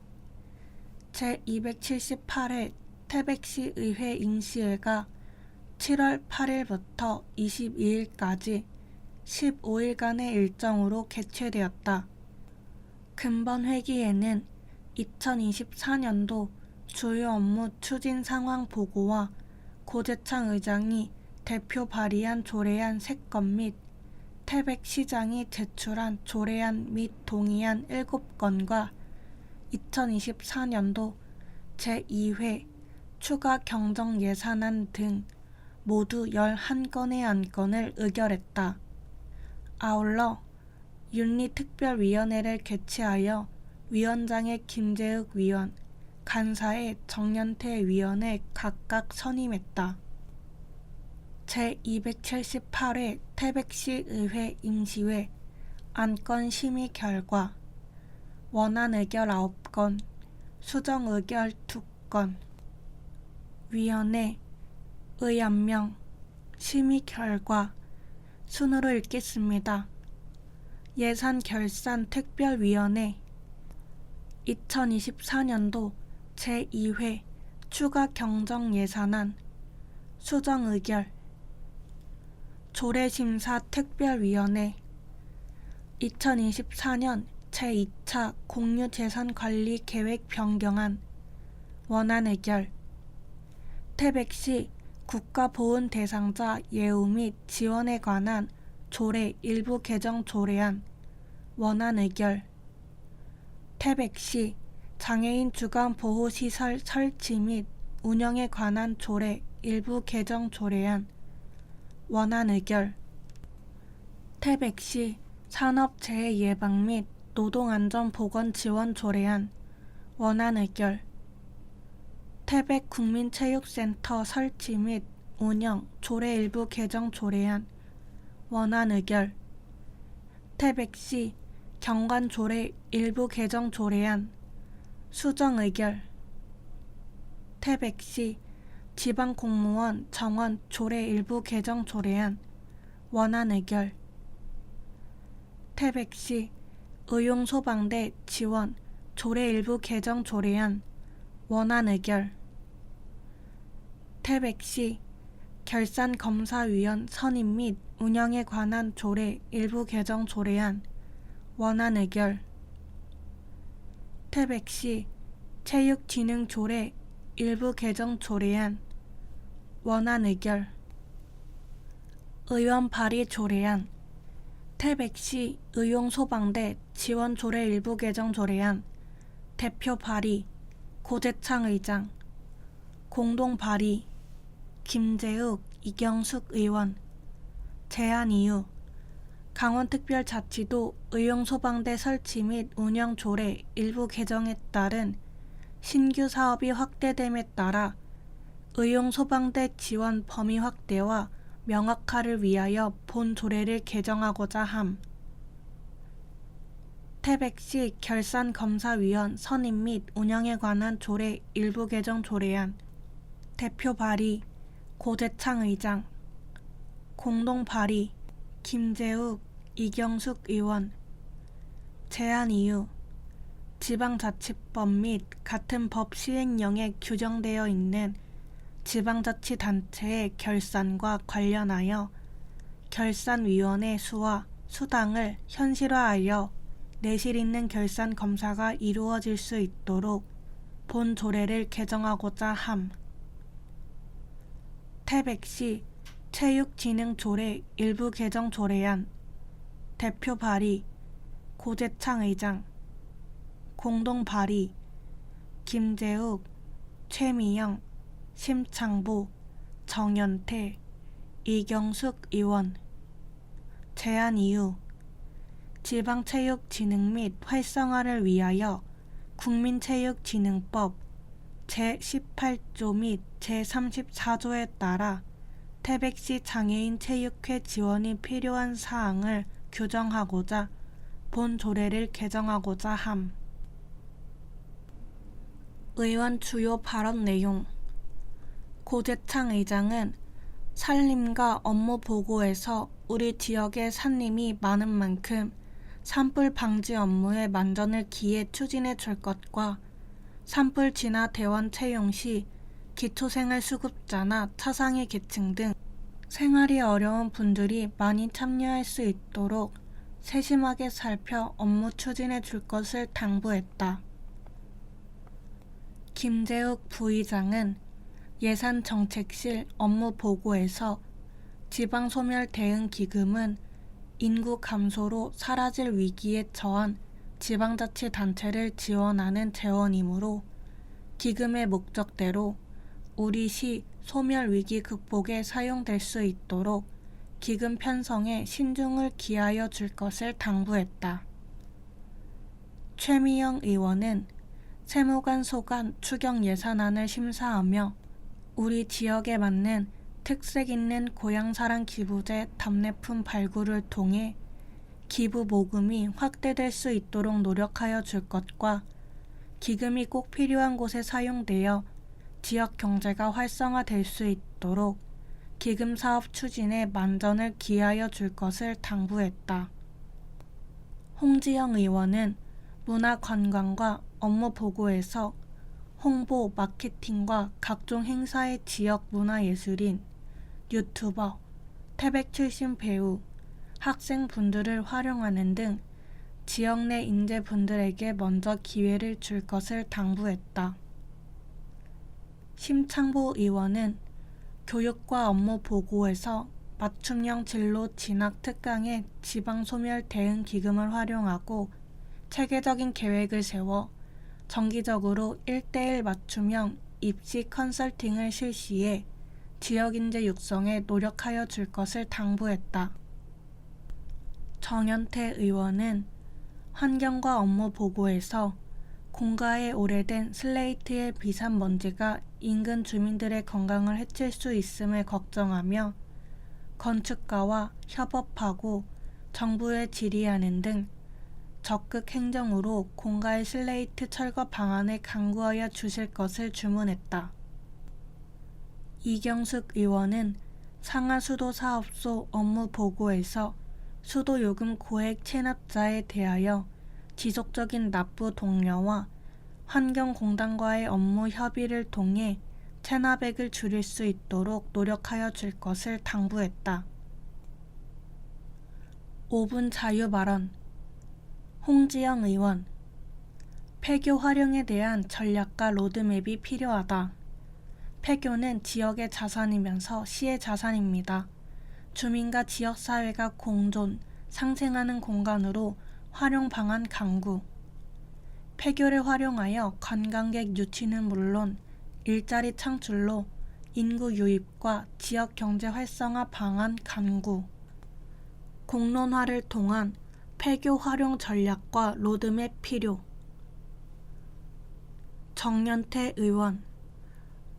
제278회 태백시 의회 임시회가 7월 8일부터 22일까지 15일간의 일정으로 개최되었다. 금번 회기에는 2024년도 주요 업무 추진 상황 보고와 고재창 의장이 대표 발의한 조례안 3건 및 태백시장이 제출한 조례안 및 동의안 7건과 2024년도 제2회 추가 경정 예산안 등 모두 11건의 안건을 의결했다. 아울러 윤리특별위원회를 개최하여 위원장의 김재욱 위원, 간사의 정연태 위원을 각각 선임했다. 제278회 태백시 의회 임시회 안건 심의 결과 원안 의결 9건, 수정 의결 2건. 위원회 의안명 심의 결과 순으로 읽겠습니다. 예산 결산 특별위원회 2024년도 제2회 추가 경정 예산안 수정 의결. 조례심사 특별위원회 2024년 제2차 공유재산관리 계획 변경안 원안 의결. 태백시 국가보훈 대상자 예우 및 지원에 관한 조례 일부 개정 조례안 원안 의결. 태백시 장애인 주간 보호시설 설치 및 운영에 관한 조례 일부 개정 조례안 원안 의결. 태백시 산업재해 예방 및 노동안전보건 지원 조례안 원안 의결. 태백 국민체육센터 설치 및 운영 조례 일부 개정 조례안 원안 의결. 태백시 경관 조례 일부 개정 조례안 수정 의결. 태백시 지방공무원 정원 조례 일부 개정 조례안 원안 의결. 태백시 의용소방대 지원 조례 일부 개정 조례안 원안 의결. 태백시 결산검사위원 선임 및 운영에 관한 조례 일부 개정 조례안 원안 의결. 태백시 체육진흥 조례 일부 개정 조례안 원안 의결. 의원 발의 조례안 태백시 의용소방대 지원 조례 일부 개정 조례안 대표 발의 고재창 의장. 공동 발의 김재욱, 이경숙 의원. 제안 이유 강원특별자치도 의용소방대 설치 및 운영 조례 일부 개정에 따른 신규 사업이 확대됨에 따라 의용소방대 지원 범위 확대와 명확화를 위하여 본 조례를 개정하고자 함. 태백시 결산검사위원 선임 및 운영에 관한 조례 일부 개정 조례안. 대표 발의 고재창 의장. 공동 발의 김재욱, 이경숙 의원. 제안 이유 지방자치법 및 같은 법 시행령에 규정되어 있는 지방자치단체의 결산과 관련하여 결산위원회 수와 수당을 현실화하여 내실 있는 결산 검사가 이루어질 수 있도록 본 조례를 개정하고자 함. 태백시 체육진흥조례 일부 개정 조례안. 대표 발의 고재창 의장. 공동 발의 김재욱, 최미영, 심창보, 정연태, 이경숙 의원. 제안 이유 지방체육진흥 및 활성화를 위하여 국민체육진흥법 제18조 및 제34조에 따라 태백시 장애인 체육회 지원이 필요한 사항을 규정하고자 본 조례를 개정하고자 함. 의원 주요 발언 내용. 고재창 의장은 산림과 업무 보고에서 우리 지역의 산림이 많은 만큼 산불 방지 업무에 만전을 기해 추진해 줄 것과 산불 진화 대원 채용 시 기초생활 수급자나 차상위 계층 등 생활이 어려운 분들이 많이 참여할 수 있도록 세심하게 살펴 업무 추진해 줄 것을 당부했다. 김재욱 부의장은 예산정책실 업무 보고에서 지방소멸 대응 기금은 인구 감소로 사라질 위기에 처한 지방자치단체를 지원하는 재원이므로 기금의 목적대로 우리 시 소멸위기 극복에 사용될 수 있도록 기금 편성에 신중을 기하여 줄 것을 당부했다. 최미영 의원은 세무관 소관 추경 예산안을 심사하며 우리 지역에 맞는 특색 있는 고향사랑 기부제 답례품 발굴을 통해 기부 모금이 확대될 수 있도록 노력하여 줄 것과 기금이 꼭 필요한 곳에 사용되어 지역 경제가 활성화될 수 있도록 기금 사업 추진에 만전을 기하여 줄 것을 당부했다. 홍지영 의원은 문화관광과 업무 보고에서 홍보, 마케팅과 각종 행사의 지역 문화예술인, 유튜버, 태백 출신 배우, 학생분들을 활용하는 등 지역 내 인재분들에게 먼저 기회를 줄 것을 당부했다. 심창보 의원은 교육과 업무 보고에서 맞춤형 진로 진학 특강의 지방소멸 대응 기금을 활용하고 체계적인 계획을 세워 정기적으로 1:1 맞춤형 입시 컨설팅을 실시해 지역인재 육성에 노력하여 줄 것을 당부했다. 정연태 의원은 환경과 업무 보고에서 공가에 오래된 슬레이트의 비산먼지가 인근 주민들의 건강을 해칠 수 있음을 걱정하며 건축가와 협업하고 정부에 질의하는 등 적극 행정으로 공가의 슬레이트 철거 방안을 강구하여 주실 것을 주문했다. 이경숙 의원은 상하수도사업소 업무 보고에서 수도요금 고액 체납자에 대하여 지속적인 납부 독려와 환경공단과의 업무 협의를 통해 체납액을 줄일 수 있도록 노력하여 줄 것을 당부했다. 5분 자유 발언. 홍지영 의원. 폐교 활용에 대한 전략과 로드맵이 필요하다. 폐교는 지역의 자산이면서 시의 자산입니다. 주민과 지역사회가 공존, 상생하는 공간으로 활용 방안 강구. 폐교를 활용하여 관광객 유치는 물론 일자리 창출로 인구 유입과 지역 경제 활성화 방안 간구. 공론화를 통한 폐교 활용 전략과 로드맵 필요. 정연태 의원.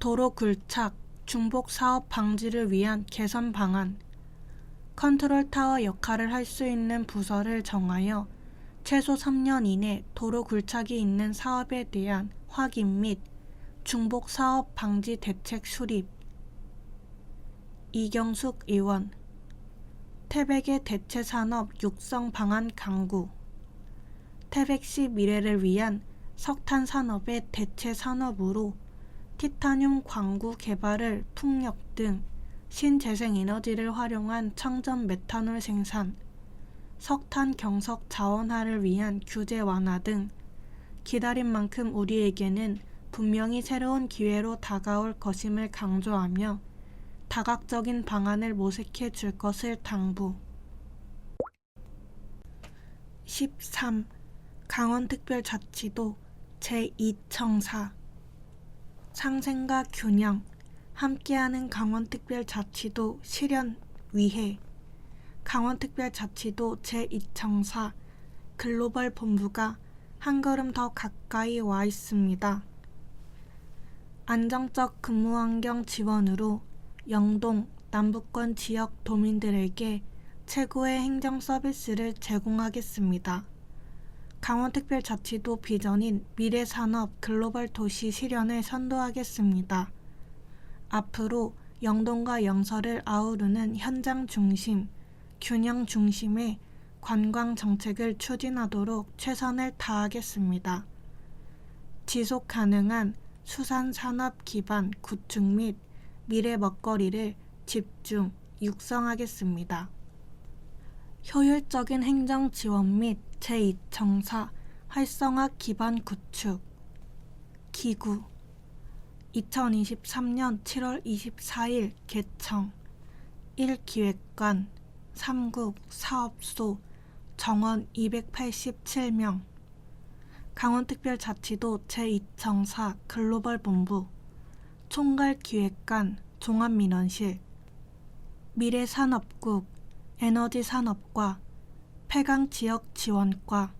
도로 굴착, 중복 사업 방지를 위한 개선 방안. 컨트롤 타워 역할을 할 수 있는 부서를 정하여 최소 3년 이내 도로 굴착이 있는 사업에 대한 확인 및 중복 사업 방지 대책 수립. 이경숙 의원. 태백의 대체 산업 육성 방안 강구. 태백시 미래를 위한 석탄 산업의 대체 산업으로 티타늄 광구 개발을 풍력 등 신재생 에너지를 활용한 청전 메탄올 생산, 석탄 경석 자원화를 위한 규제 완화 등 기다린 만큼 우리에게는 분명히 새로운 기회로 다가올 것임을 강조하며 다각적인 방안을 모색해 줄 것을 당부. 13. 강원특별자치도 제2청사. 상생과 균형, 함께하는 강원특별자치도 실현 위해 강원특별자치도 제2청사 글로벌 본부가 한 걸음 더 가까이 와 있습니다. 안정적 근무환경 지원으로 영동, 남부권 지역 도민들에게 최고의 행정 서비스를 제공하겠습니다. 강원특별자치도 비전인 미래산업 글로벌 도시 실현을 선도하겠습니다. 앞으로 영동과 영서를 아우르는 현장 중심, 균형 중심의 관광 정책을 추진하도록 최선을 다하겠습니다. 지속 가능한 수산산업 기반 구축 및 미래 먹거리를 집중, 육성하겠습니다. 효율적인 행정 지원 및 제2청사 활성화 기반 구축. 기구. 2023년 7월 24일 개청. 1기획관, 3국, 사업소, 정원 287명. 강원특별자치도 제2청사 글로벌 본부, 총괄기획관, 종합민원실, 미래산업국, 에너지산업과, 폐강지역지원과,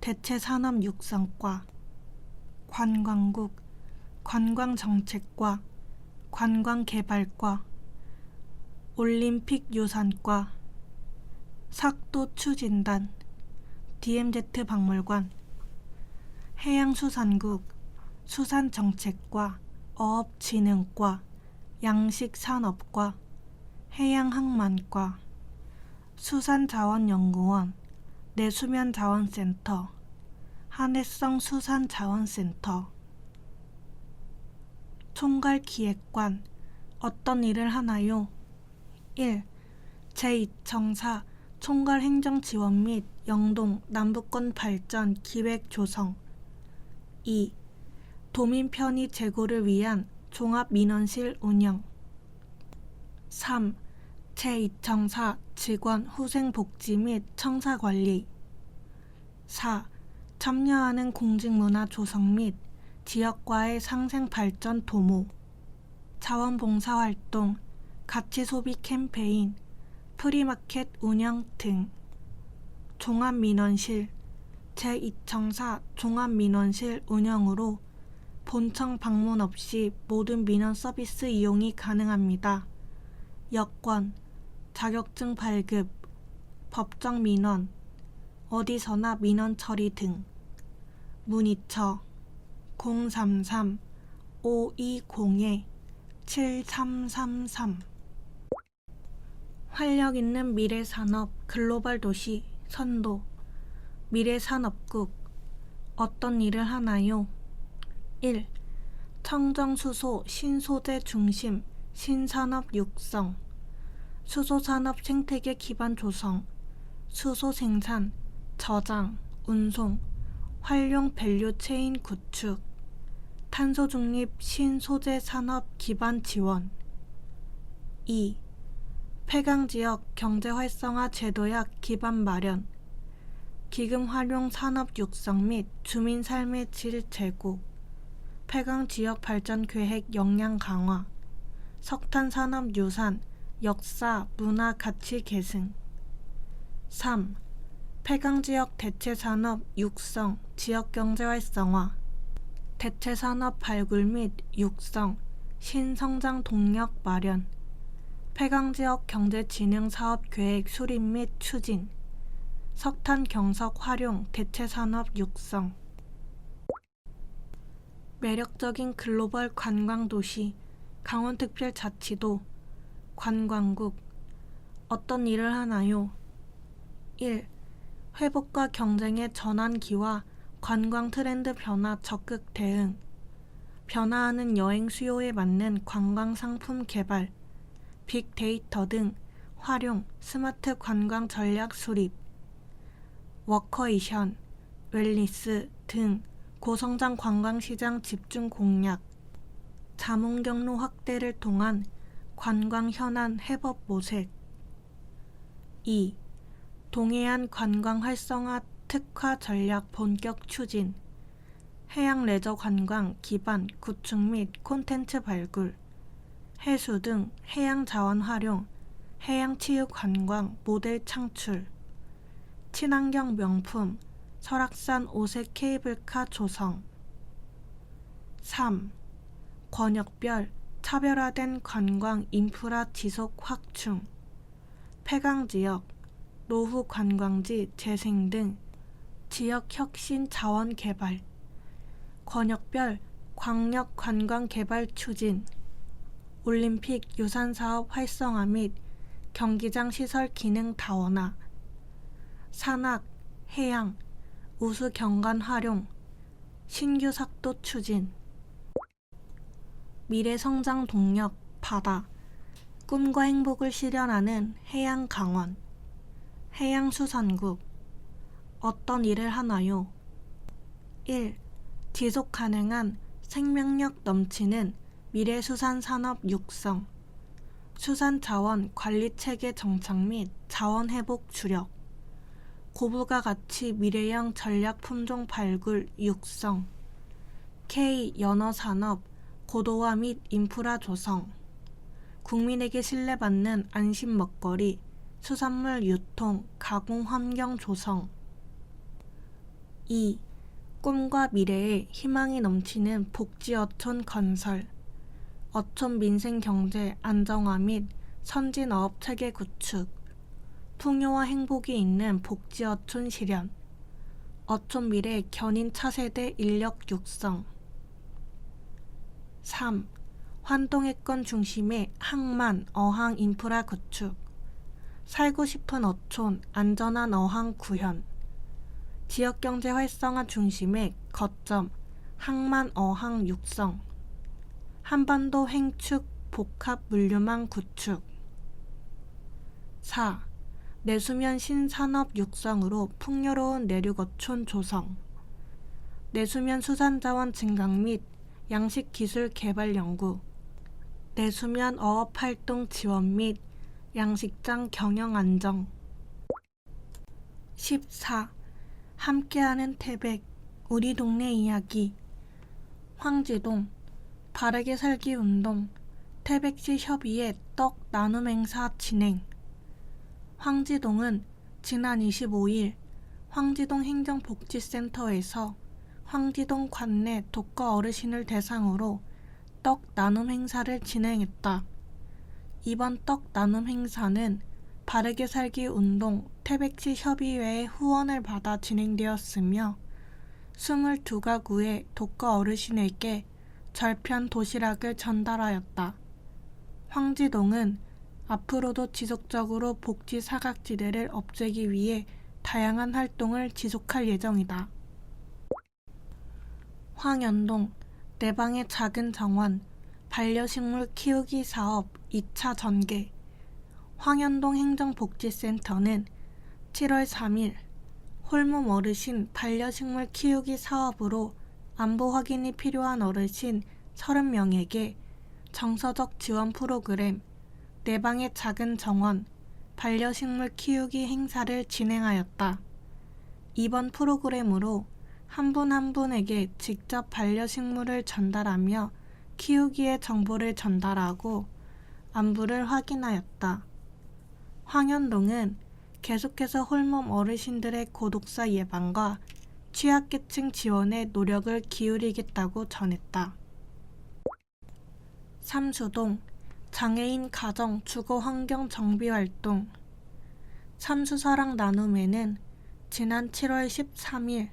대체산업육성과, 관광국, 관광정책과, 관광개발과, 올림픽유산과, 삭도추진단, DMZ 박물관, 해양수산국, 수산정책과, 어업진흥과, 양식산업과, 해양항만과, 수산자원연구원, 내수면자원센터, 한해성 수산자원센터. 총괄기획관, 어떤 일을 하나요? 1. 제2청사 총괄행정지원 및 영동, 남부권 발전 기획 조성. 2. 도민 편의 제고를 위한 종합민원실 운영. 3. 제2청사 직원 후생복지 및 청사관리. 4. 참여하는 공직문화 조성 및 지역과의 상생발전 도모. 자원봉사활동, 가치소비 캠페인, 프리마켓 운영 등. 종합민원실, 제2청사 종합민원실 운영으로 본청 방문 없이 모든 민원 서비스 이용이 가능합니다. 여권, 자격증 발급, 법정 민원, 어디서나 민원 처리 등. 문의처 033-520-7333. 활력 있는 미래산업 글로벌 도시 선도. 미래산업국, 어떤 일을 하나요? 1. 청정수소 신소재 중심 신산업 육성. 수소산업 생태계 기반 조성, 수소 생산, 저장, 운송, 활용 밸류 체인 구축, 탄소 중립 신소재 산업 기반 지원. 2. 폐강지역 경제 활성화 제도약 기반 마련, 기금 활용 산업 육성 및 주민 삶의 질 제고, 폐강지역 발전 계획 역량 강화, 석탄 산업 유산, 역사, 문화 가치 계승. 3. 폐강지역 대체산업 육성, 지역경제 활성화, 대체산업 발굴 및 육성, 신성장 동력 마련, 폐강지역 경제진흥사업 계획 수립 및 추진, 석탄 경석 활용 대체 산업 육성. 매력적인 글로벌 관광 도시 강원특별자치도 관광국. 어떤 일을 하나요? 1. 회복과 경쟁의 전환기와 관광 트렌드 변화 적극 대응. 변화하는 여행 수요에 맞는 관광 상품 개발, 빅데이터 등 활용, 스마트 관광 전략 수립. 워커이션, 웰니스 등 고성장 관광시장 집중 공략. 자문 경로 확대를 통한 관광 현안 해법 모색. 2. 동해안 관광 활성화 특화 전략 본격 추진. 해양 레저 관광 기반 구축 및 콘텐츠 발굴. 해수 등 해양 자원 활용, 해양 치유 관광 모델 창출. 친환경 명품 설악산 오색 케이블카 조성. 3. 권역별 차별화된 관광 인프라 지속 확충. 폐광지역, 노후 관광지 재생 등 지역 혁신 자원 개발. 권역별 광역 관광 개발 추진. 올림픽 유산사업 활성화 및 경기장 시설 기능 다원화. 산악, 해양, 우수 경관 활용, 신규 삭도 추진. 미래 성장 동력 바다. 꿈과 행복을 실현하는 해양 강원. 해양수산국. 어떤 일을 하나요? 1. 지속 가능한 생명력 넘치는 미래수산산업 육성. 수산자원 관리체계 정착 및 자원회복 주력. 고부가 가치 미래형 전략 품종 발굴 육성. K 연어산업 고도화 및 인프라 조성. 국민에게 신뢰받는 안심 먹거리, 수산물 유통, 가공 환경 조성. 2. 꿈과 미래에 희망이 넘치는 복지 어촌 건설. 어촌 민생 경제 안정화 및 선진 어업 체계 구축. 풍요와 행복이 있는 복지 어촌 실현. 어촌 미래 견인 차세대 인력 육성. 3. 환동해권 중심의 항만 어항 인프라 구축. 살고 싶은 어촌 안전한 어항 구현. 지역경제 활성화 중심의 거점 항만 어항 육성. 한반도 횡축 복합 물류망 구축. 4. 내수면 신산업 육성으로 풍요로운 내륙어촌 조성. 내수면 수산자원 증강 및 양식기술 개발 연구. 내수면 어업활동 지원 및 양식장 경영 안정. 14. 함께하는 태백 우리 동네 이야기. 황지동 바르게 살기 운동 태백시 협의회 떡 나눔 행사 진행. 황지동은 지난 25일 황지동 행정복지센터에서 황지동 관내 독거 어르신을 대상으로 떡 나눔 행사를 진행했다. 이번 떡 나눔 행사는 바르게 살기 운동 태백시 협의회의 후원을 받아 진행되었으며 22가구의 독거 어르신에게 절편 도시락을 전달하였다. 황지동은 앞으로도 지속적으로 복지 사각지대를 없애기 위해 다양한 활동을 지속할 예정이다. 황연동 내 방의 작은 정원 반려식물 키우기 사업 2차 전개. 황연동 행정복지센터는 7월 3일 홀몸 어르신 반려식물 키우기 사업으로 안보 확인이 필요한 어르신 30명에게 정서적 지원 프로그램 내 방의 작은 정원 반려식물 키우기 행사를 진행하였다. 이번 프로그램으로 한 분 한 분에게 직접 반려식물을 전달하며 키우기의 정보를 전달하고 안부를 확인하였다. 황연동은 계속해서 홀몸 어르신들의 고독사 예방과 취약계층 지원에 노력을 기울이겠다고 전했다. 삼수동 장애인 가정 주거 환경 정비 활동. 삼수사랑 나눔에는 지난 7월 13일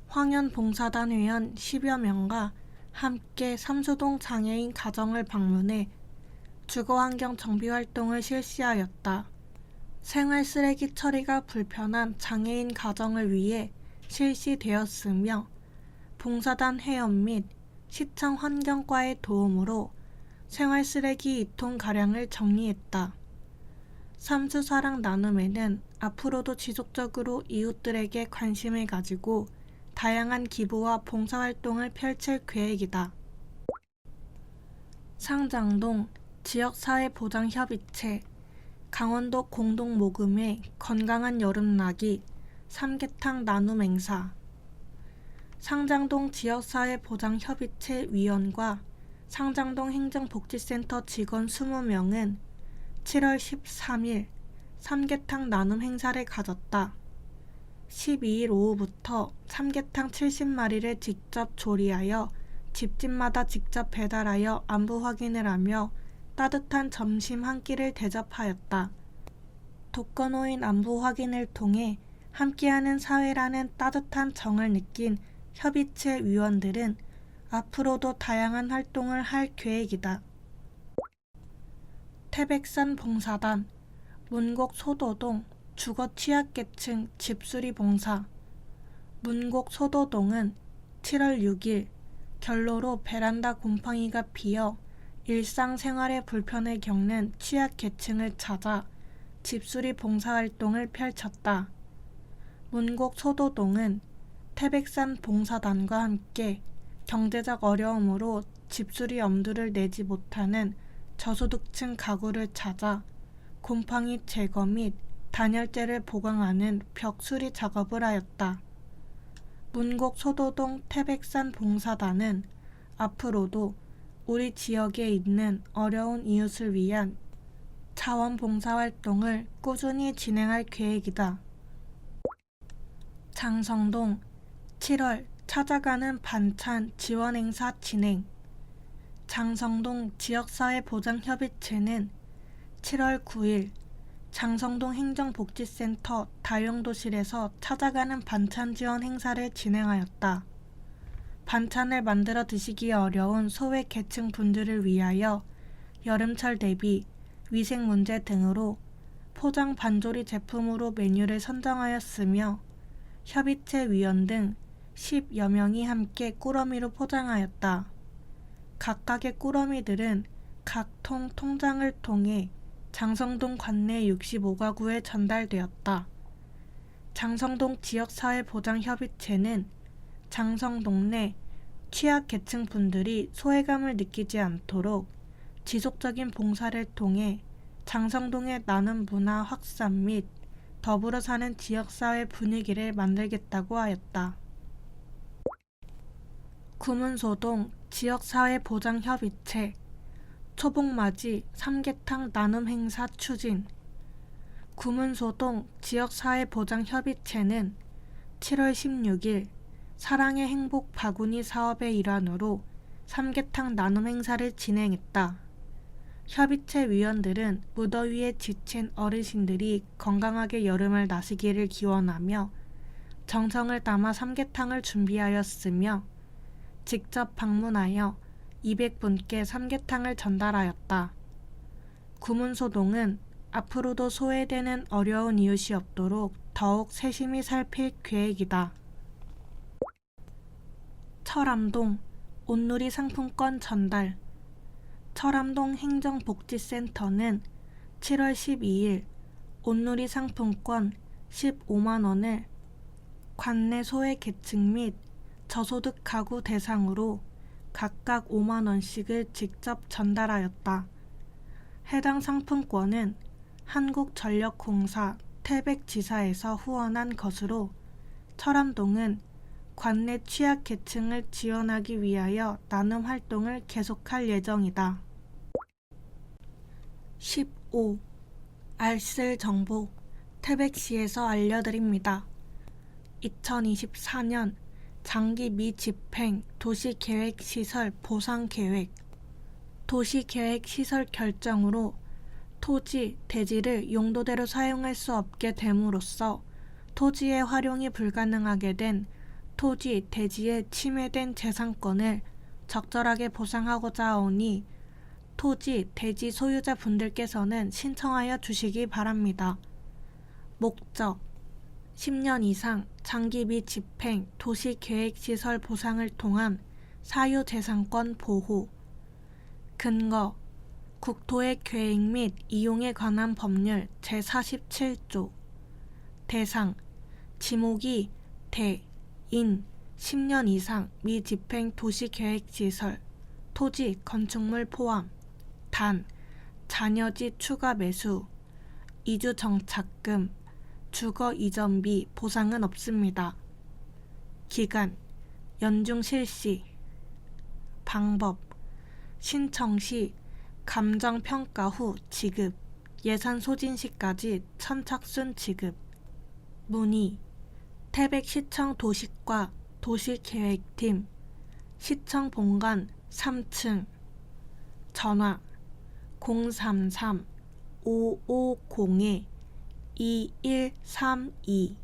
황현봉사단 회원 10여 명과 함께 삼수동 장애인 가정을 방문해 주거환경 정비활동을 실시하였다. 생활 쓰레기 처리가 불편한 장애인 가정을 위해 실시되었으며 봉사단 회원 및 시청 환경과의 도움으로 생활 쓰레기 2톤가량을 정리했다. 삼수사랑 나눔에는 앞으로도 지속적으로 이웃들에게 관심을 가지고 다양한 기부와 봉사활동을 펼칠 계획이다. 상장동 지역사회보장협의체 강원도 공동모금회 건강한 여름나기 삼계탕 나눔 행사. 상장동 지역사회보장협의체 위원과 상장동 행정복지센터 직원 20명은 7월 13일 삼계탕 나눔 행사를 가졌다. 12일 오후부터 삼계탕 70마리를 직접 조리하여 집집마다 직접 배달하여 안부 확인을 하며 따뜻한 점심 한 끼를 대접하였다. 독거노인 안부 확인을 통해 함께하는 사회라는 따뜻한 정을 느낀 협의체 위원들은 앞으로도 다양한 활동을 할 계획이다. 태백산 봉사단 문곡 소도동 주거 취약계층 집수리 봉사. 문곡 소도동은 7월 6일 결로로 베란다 곰팡이가 피어 일상생활에 불편을 겪는 취약계층을 찾아 집수리 봉사활동을 펼쳤다. 문곡 소도동은 태백산 봉사단과 함께 경제적 어려움으로 집수리 엄두를 내지 못하는 저소득층 가구를 찾아 곰팡이 제거 및 단열재를 보강하는 벽 수리 작업을 하였다. 문곡 소도동 태백산 봉사단은 앞으로도 우리 지역에 있는 어려운 이웃을 위한 자원봉사활동을 꾸준히 진행할 계획이다. 장성동 7월 찾아가는 반찬 지원행사 진행. 장성동 지역사회보장협의체는 7월 9일 장성동 행정복지센터 다용도실에서 찾아가는 반찬 지원 행사를 진행하였다. 반찬을 만들어 드시기 어려운 소외 계층 분들을 위하여 여름철 대비 위생 문제 등으로 포장 반조리 제품으로 메뉴를 선정하였으며 협의체 위원 등 10여 명이 함께 꾸러미로 포장하였다. 각각의 꾸러미들은 각 통 통장을 통해 장성동 관내 65가구에 전달되었다. 장성동 지역사회보장협의체는 장성동 내 취약계층 분들이 소외감을 느끼지 않도록 지속적인 봉사를 통해 장성동의 나눔 문화 확산 및 더불어 사는 지역사회 분위기를 만들겠다고 하였다. 구문소동 지역사회보장협의체 초복맞이 삼계탕 나눔 행사 추진. 구문소동 지역사회보장협의체는 7월 16일 사랑의 행복 바구니 사업의 일환으로 삼계탕 나눔 행사를 진행했다. 협의체 위원들은 무더위에 지친 어르신들이 건강하게 여름을 나시기를 기원하며 정성을 담아 삼계탕을 준비하였으며 직접 방문하여 200분께 삼계탕을 전달하였다. 구문소동은 앞으로도 소외되는 어려운 이웃이 없도록 더욱 세심히 살필 계획이다. 철암동 온누리 상품권 전달. 철암동 행정복지센터는 7월 12일 온누리 상품권 15만원을 관내 소외 계층 및 저소득 가구 대상으로 각각 5만원씩을 직접 전달하였다. 해당 상품권은 한국전력공사 태백지사에서 후원한 것으로 철암동은 관내 취약계층을 지원하기 위하여 나눔 활동을 계속할 예정이다. 15. 알쓸 정보 태백시에서 알려드립니다. 2024년 장기 미집행 도시계획시설 보상계획. 도시계획시설 결정으로 토지, 대지를 용도대로 사용할 수 없게 됨으로써 토지의 활용이 불가능하게 된 토지, 대지의 침해된 재산권을 적절하게 보상하고자 하오니 토지, 대지 소유자 분들께서는 신청하여 주시기 바랍니다. 목적 10년 이상 장기 및 집행, 도시계획시설 보상을 통한 사유재산권 보호. 근거 국토의 계획 및 이용에 관한 법률 제47조. 대상 지목이 대, 인, 10년 이상 미집행 도시계획시설, 토지, 건축물 포함. 단, 잔여지 추가 매수, 이주 정착금, 주거 이전비 보상은 없습니다. 기간, 연중 실시. 방법, 신청 시 감정평가 후 지급, 예산 소진 시까지 선착순 지급. 문의, 태백시청 도시과 도시계획팀, 시청 본관 3층. 전화 033-550-2132.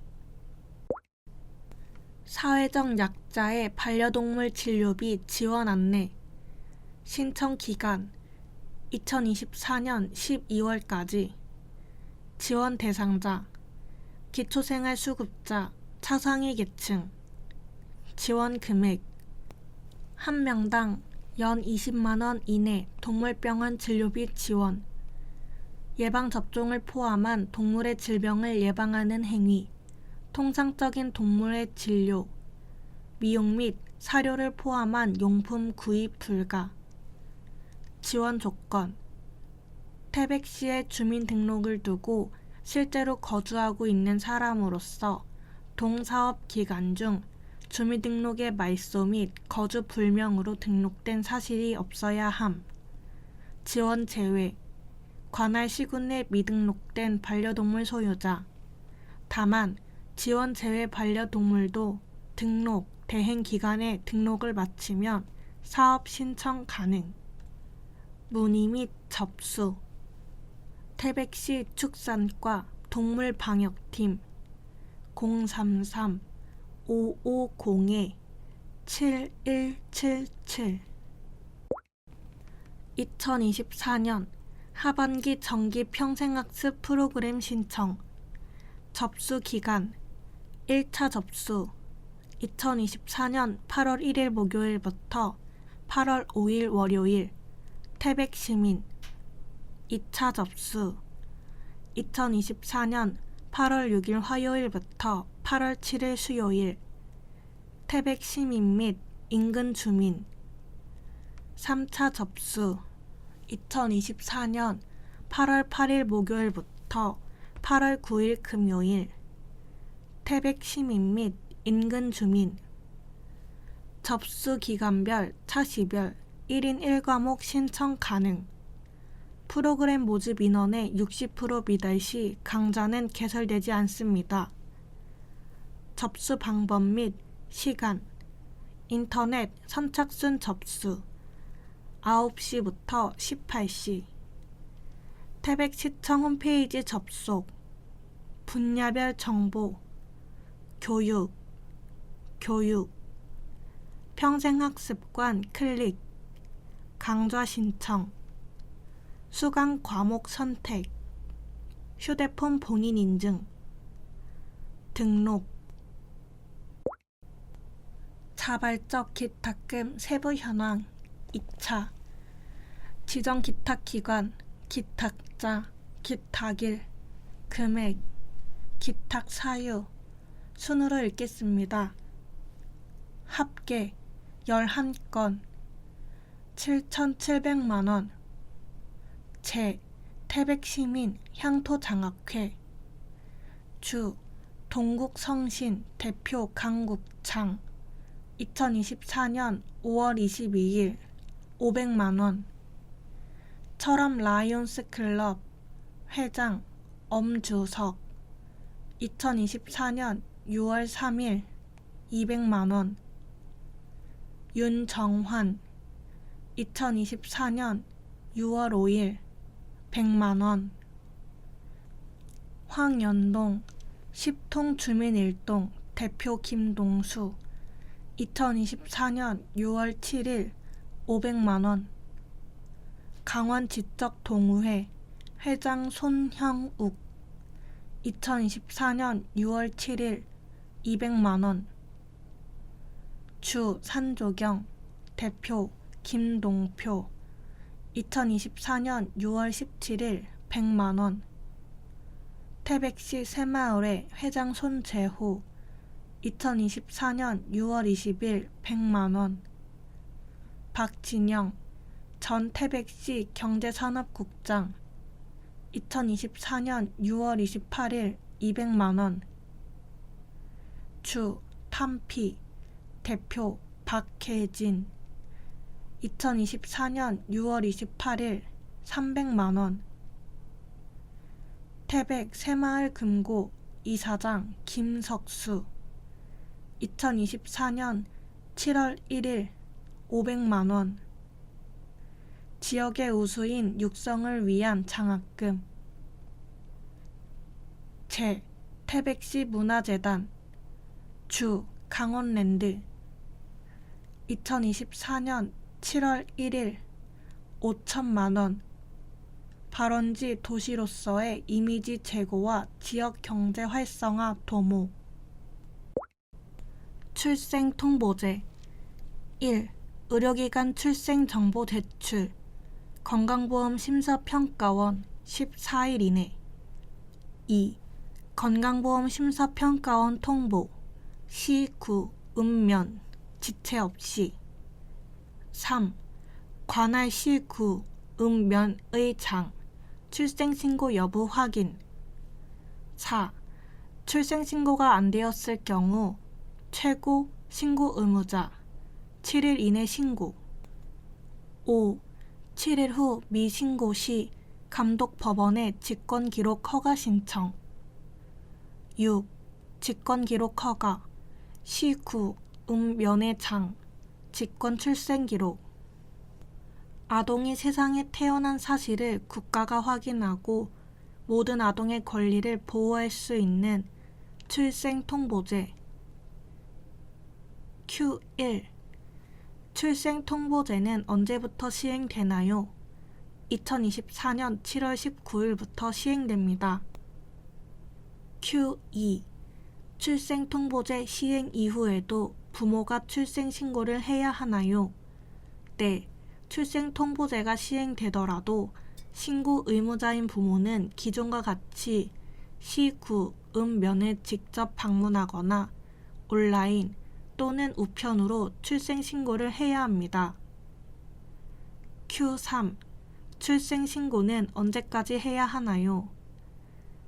사회적 약자의 반려동물 진료비 지원 안내. 신청 기간 2024년 12월까지. 지원 대상자 기초생활수급자, 차상위 계층. 지원 금액 한 명당 연 20만원 이내 동물병원 진료비 지원. 예방접종을 포함한 동물의 질병을 예방하는 행위, 통상적인 동물의 진료, 미용 및 사료를 포함한 용품 구입 불가. 지원 조건 태백시에 주민등록을 두고 실제로 거주하고 있는 사람으로서 동사업 기간 중 주민등록의 말소 및 거주 불명으로 등록된 사실이 없어야 함. 지원 제외 관할 시군 내 미등록된 반려동물 소유자. 다만 지원 제외 반려동물도 등록, 대행 기간에 등록을 마치면 사업 신청 가능. 문의 및 접수 태백시 축산과 동물방역팀 033-550-7177. 2024년 하반기 정기 평생학습 프로그램 신청. 접수 기간 1차 접수 2024년 8월 1일 목요일부터 8월 5일 월요일 태백시민. 2차 접수 2024년 8월 6일 화요일부터 8월 7일 수요일 태백시민 및 인근 주민. 3차 접수 2024년 8월 8일 목요일부터 8월 9일 금요일 태백시민 및 인근 주민. 접수 기간별, 차시별 1인 1과목 신청 가능. 프로그램 모집 인원의 60% 미달 시 강좌는 개설되지 않습니다. 접수 방법 및 시간 인터넷 선착순 접수 9시부터 18시. 태백시청 홈페이지 접속. 분야별 정보 교육 평생학습관 클릭. 강좌 신청 수강 과목 선택. 휴대폰 본인 인증. 등록. 자발적 기탁금 세부 현황 2차. 지정 기탁기관, 기탁자, 기탁일, 금액, 기탁 사유 순으로 읽겠습니다. 합계 11건 7,700만원. 제 태백시민 향토장학회. 주 동국성신 대표 강국창. 2024년 5월 22일 500만원. 철암 라이온스 클럽 회장 엄주석. 2024년 6월 3일 200만원. 윤정환. 2024년 6월 5일 100만원. 황연동 10통 주민일동 대표 김동수 2024년 6월 7일 500만원. 강원지적동호회 회장 손형욱 2024년 6월 7일 200만원. 주 산조경 대표 김동표 2024년 6월 17일 100만원. 태백시 새마을회 회장 손재호 2024년 6월 20일 100만원. 박진영 전 태백시 경제산업국장 2024년 6월 28일 200만원. 주 탐피 대표 박혜진 2024년 6월 28일 300만원. 태백 새마을 금고 이사장 김석수 2024년 7월 1일 500만원. 지역의 우수인 육성을 위한 장학금. 제 태백시 문화재단 주 강원랜드 2024년 7월 1일 5천만원. 발원지 도시로서의 이미지 제고와 지역 경제 활성화 도모. 출생 통보제 1. 의료기관 출생 정보 제출. 건강보험 심사평가원 14일 이내. 2. 건강보험 심사평가원 통보. 시, 구, 읍면, 지체 없이. 3. 관할 시, 구, 읍면의 장. 출생신고 여부 확인. 4. 출생신고가 안 되었을 경우 최고 신고 의무자 7일 이내 신고. 5. 7일 후 미신고 시 감독법원에 직권기록 허가 신청. 6. 직권기록 허가 시, 구, 읍면의 장 직권 출생기록. 아동이 세상에 태어난 사실을 국가가 확인하고 모든 아동의 권리를 보호할 수 있는 출생통보제. Q1. 출생통보제는 언제부터 시행되나요? 2024년 7월 19일부터 시행됩니다. Q2. 출생통보제 시행 이후에도 부모가 출생신고를 해야 하나요? 네. 출생통보제가 시행되더라도 신고 의무자인 부모는 기존과 같이 시, 구, 읍면을 직접 방문하거나 온라인 또는 우편으로 출생신고를 해야 합니다. Q3. 출생신고는 언제까지 해야 하나요?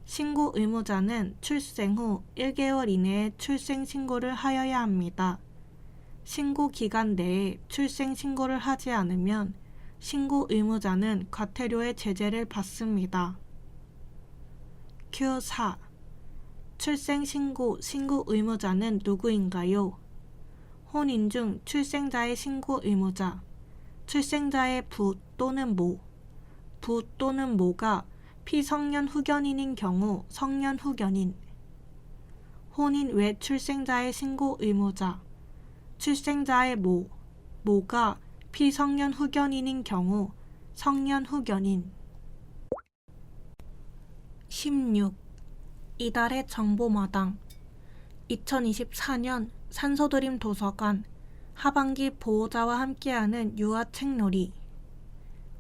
신고 의무자는 출생 후 1개월 이내에 출생신고를 하여야 합니다. 신고 기간 내에 출생신고를 하지 않으면 신고 의무자는 과태료의 제재를 받습니다. Q4. 출생신고 신고 의무자는 누구인가요? 혼인 중 출생자의 신고 의무자, 출생자의 부 또는 모, 부 또는 모가 피성년 후견인인 경우 성년 후견인, 혼인 외 출생자의 신고 의무자, 출생자의 모, 모가 피성년 후견인인 경우 성년 후견인. 16. 이달의 정보마당 2024년 산소드림 도서관 하반기 보호자와 함께하는 유아책놀이.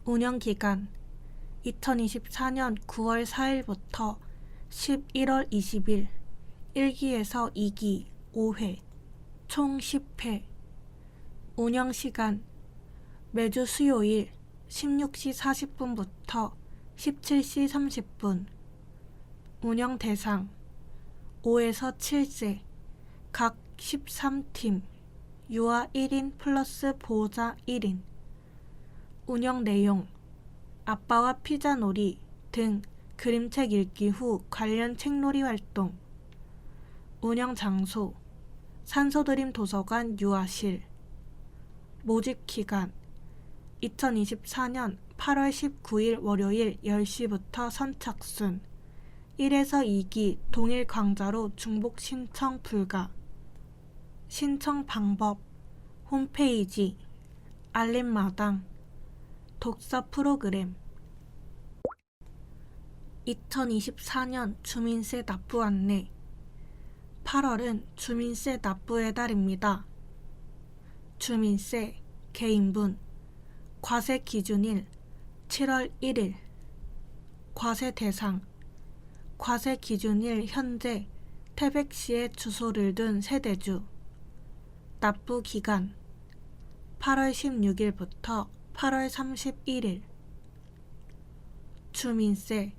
운영기간 2024년 9월 4일부터 11월 20일 1기에서 2기 5회 총 10회. 운영시간 매주 수요일 16시 40분부터 17시 30분. 운영대상 5에서 7세 각 13팀 유아 1인 플러스 보호자 1인. 운영내용 아빠와 피자놀이 등 그림책 읽기 후 관련 책놀이 활동. 운영장소 산소드림 도서관 유아실. 모집기간 2024년 8월 19일 월요일 10시부터 선착순 1에서 2기 동일 강좌로 중복 신청 불가. 신청 방법, 홈페이지, 알림마당, 독서 프로그램. 2024년 주민세 납부 안내. 8월은 주민세 납부의 달입니다. 주민세, 개인분, 과세 기준일 7월 1일. 과세 대상, 과세 기준일 현재 태백시에 주소를 둔 세대주. 납부 기간, 8월 16일부터 8월 31일. 주민세,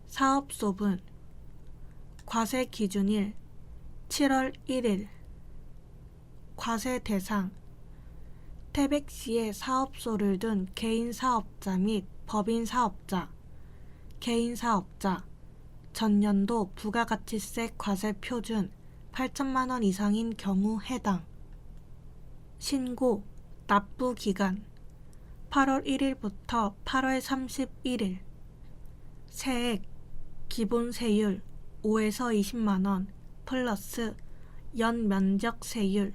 사업소분, 과세 기준일 7월 1일. 과세 대상, 태백시에 사업소를 둔 개인사업자 및 법인사업자, 개인사업자, 전년도 부가가치세 과세 표준 8천만 원 이상인 경우 해당. 신고, 납부 기간 8월 1일부터 8월 31일. 세액, 기본 세율 5에서 20만 원 플러스 연 면적 세율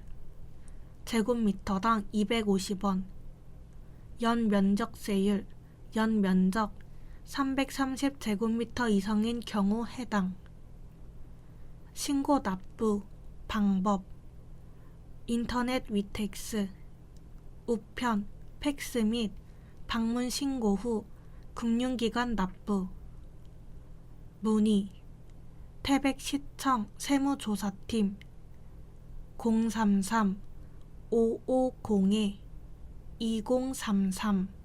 제곱미터당 250원. 연 면적 세율, 연 면적 330제곱미터 이상인 경우 해당. 신고 납부 방법, 인터넷 위텍스, 우편, 팩스 및 방문 신고 후 금융기관 납부. 문의, 태백시청 세무조사팀 033-550-2033.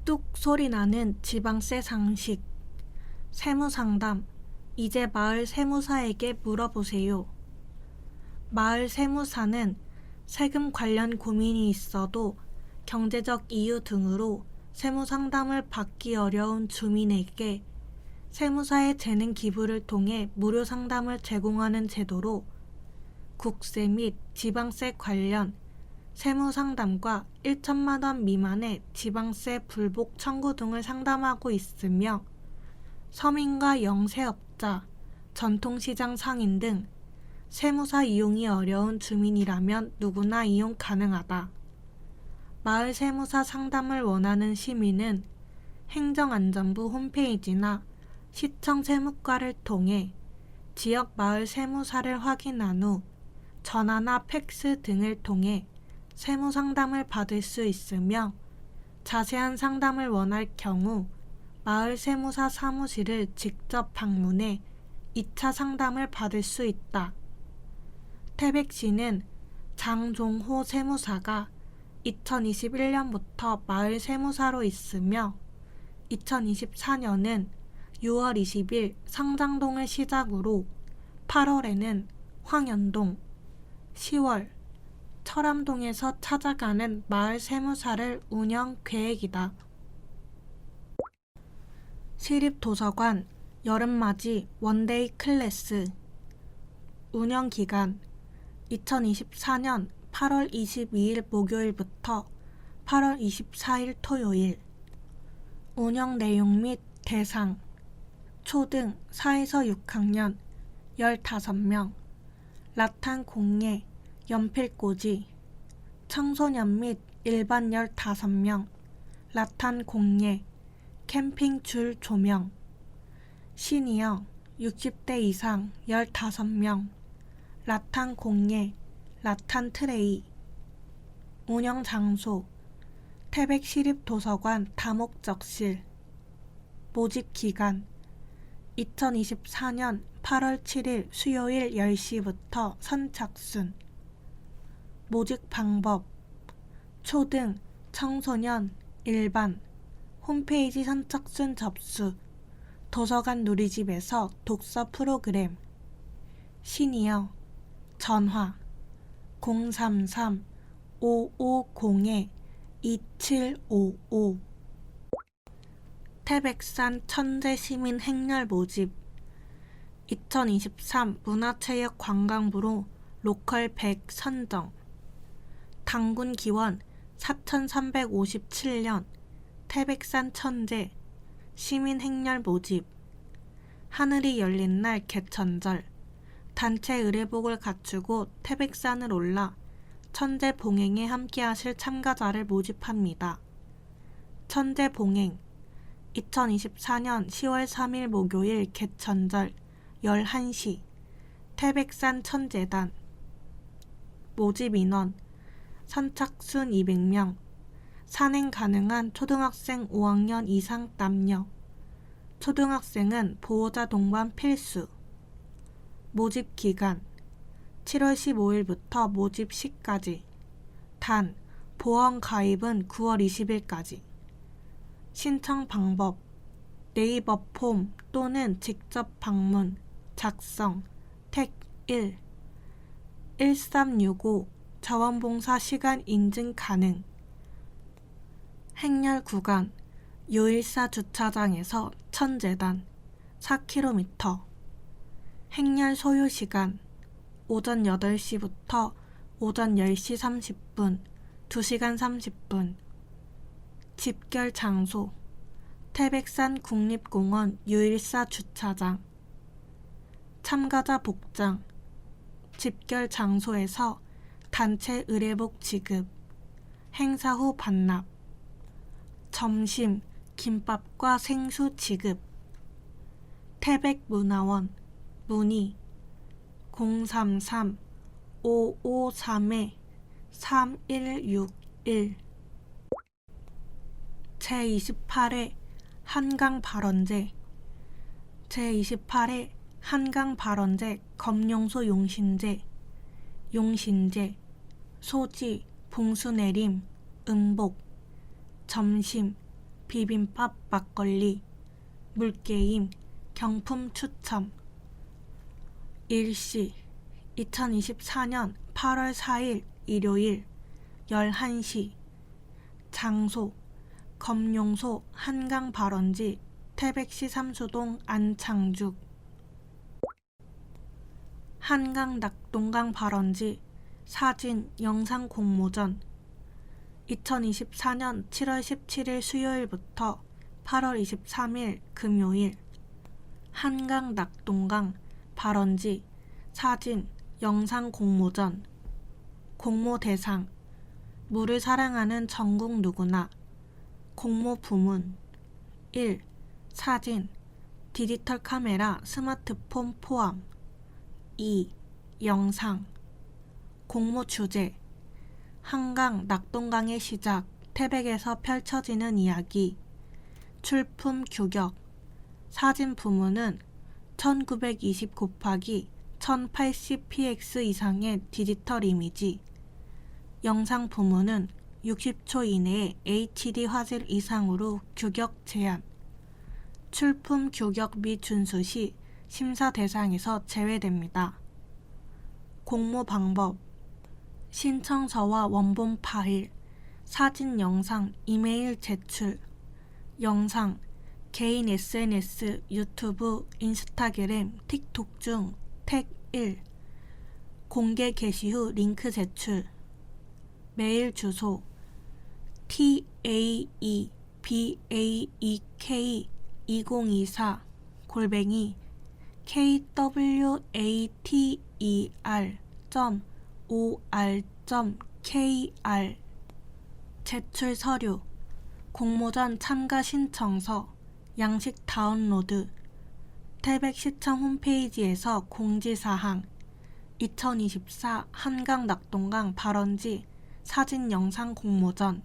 뚝 소리나는 지방세 상식. 세무상담, 이제 마을 세무사에게 물어보세요. 마을 세무사는 세금 관련 고민이 있어도 경제적 이유 등으로 세무상담을 받기 어려운 주민에게 세무사의 재능 기부를 통해 무료 상담을 제공하는 제도로 국세 및 지방세 관련 세무상담과 1천만 원 미만의 지방세 불복 청구 등을 상담하고 있으며 서민과 영세업자, 전통시장 상인 등 세무사 이용이 어려운 주민이라면 누구나 이용 가능하다. 마을 세무사 상담을 원하는 시민은 행정안전부 홈페이지나 시청 세무과를 통해 지역 마을 세무사를 확인한 후 전화나 팩스 등을 통해 세무 상담을 받을 수 있으며 자세한 상담을 원할 경우 마을 세무사 사무실을 직접 방문해 2차 상담을 받을 수 있다. 태백시는 장종호 세무사가 2021년부터 마을 세무사로 있으며 2024년은 6월 20일 상장동을 시작으로 8월에는 황현동, 10월 철암동에서 찾아가는 마을 세무사를 운영 계획이다. 시립도서관 여름맞이 원데이 클래스. 운영 기간 2024년 8월 22일 목요일부터 8월 24일 토요일. 운영 내용 및 대상, 초등 4에서 6학년 15명, 라탄 공예, 연필꽂이, 청소년 및 일반 15명, 라탄 공예, 캠핑 줄 조명, 시니어 60대 이상 15명, 라탄 공예, 라탄 트레이. 운영 장소, 태백시립도서관 다목적실. 모집 기간 2024년 8월 7일 수요일 10시부터 선착순. 모집 방법, 초등, 청소년, 일반, 홈페이지 선착순 접수, 도서관 누리집에서 독서 프로그램. 시니어, 전화 033-550-2755. 태백산 천재시민 행렬 모집. 2023 문화체육관광부로 로컬 100 선정. 당군 기원 4357년 태백산 천재 시민 행렬 모집, 하늘이 열린 날 개천절, 단체 의례복을 갖추고 태백산을 올라 천재 봉행에 함께하실 참가자를 모집합니다. 천재 봉행 2024년 10월 3일 목요일 개천절 11시 태백산 천재단. 모집 인원 선착순 200명, 산행 가능한 초등학생 5학년 이상 남녀, 초등학생은 보호자 동반 필수. 모집 기간 7월 15일부터 모집 시까지. 단, 보험 가입은 9월 20일까지. 신청 방법 네이버 폼 또는 직접 방문, 작성, 택 1, 1365 자원봉사 시간 인증 가능. 행렬 구간 유일사 주차장에서 천재단 4km. 행렬 소요 시간 오전 8시부터 오전 10시 30분 2시간 30분. 집결 장소 태백산 국립공원 유일사 주차장. 참가자 복장 집결 장소에서 단체 의례복 지급, 행사 후 반납. 점심 김밥과 생수 지급. 태백문화원 문의 033-553-3161. 제28회 한강발원제 제28회 한강발원제 검룡소 용신제. 용신제 소지 봉수내림 음복. 점심 비빔밥 막걸리 물게임 경품 추첨. 일시 2024년 8월 4일 일요일 11시. 장소 검룡소 한강발원지 태백시 삼수동 안창죽. 한강 낙동강 발원지 사진 영상 공모전 2024년 7월 17일 수요일부터 8월 23일 금요일. 한강 낙동강 발원지 사진 영상 공모전. 공모 대상 물을 사랑하는 전국 누구나. 공모 부문 1. 사진 디지털 카메라 스마트폰 포함. 2. 영상. 공모 주제 한강 낙동강의 시작 태백에서 펼쳐지는 이야기. 출품 규격 사진 부문은 1920 곱하기 1080px 이상의 디지털 이미지. 영상 부문은 60초 이내의 HD 화질 이상으로 규격 제한. 출품 규격 미준수 시 심사 대상에서 제외됩니다. 공모 방법 신청서와 원본 파일, 사진, 영상, 이메일 제출. 영상 개인 SNS, 유튜브, 인스타그램, 틱톡 중 택 1. 공개 게시 후 링크 제출. 메일 주소 taeek2024@kwter.or.kr. 제출 서류 공모전 참가 신청서, 양식 다운로드. 태백시청 홈페이지에서 공지사항 2024 한강 낙동강 발원지 사진 영상 공모전.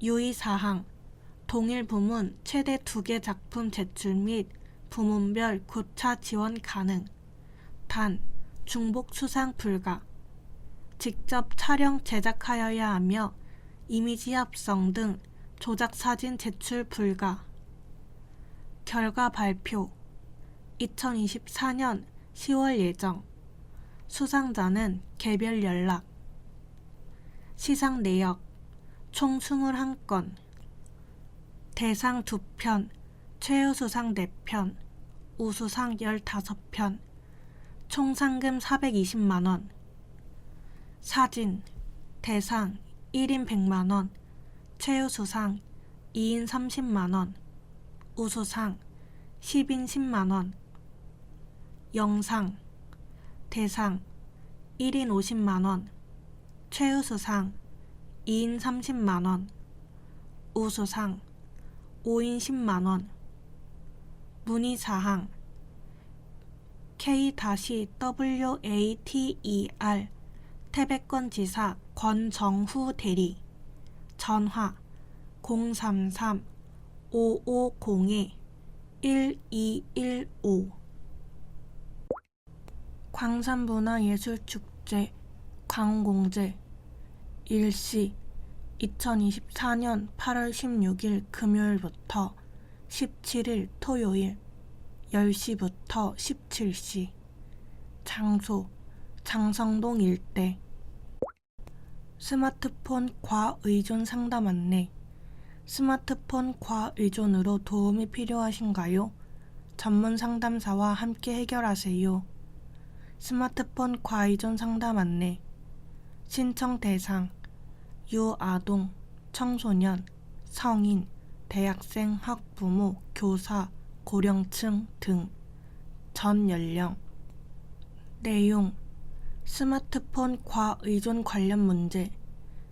유의사항 동일 부문 최대 2개 작품 제출 및 부문별 고차 지원 가능. 단 중복 수상 불가. 직접 촬영 제작하여야 하며 이미지 합성 등 조작 사진 제출 불가. 결과 발표 2024년 10월 예정. 수상자는 개별 연락. 시상 내역 총 21건. 대상 2편, 최우수상 4편, 우수상 15편. 총 상금 420만원. 사진 대상 1인 100만원, 최우수상 2인 30만원. 우수상 10인 10만원, 영상, 대상 1인 50만원, 최우수상 2인 30만원, 우수상 5인 10만원. 문의사항 K-WATER 태백권지사 권정후 대리, 전화 033-550-1215. 광산문화예술축제 광공제 일시 2024년 8월 16일 금요일부터 17일 토요일 10시부터 17시. 장소 장성동 일대. 스마트폰 과의존 상담 안내. 스마트폰 과의존으로 도움이 필요하신가요? 전문 상담사와 함께 해결하세요. 스마트폰 과의존 상담 안내. 신청 대상 유아동, 청소년, 성인, 대학생, 학부모, 교사, 고령층 등 전 연령. 내용 스마트폰 과의존 관련 문제,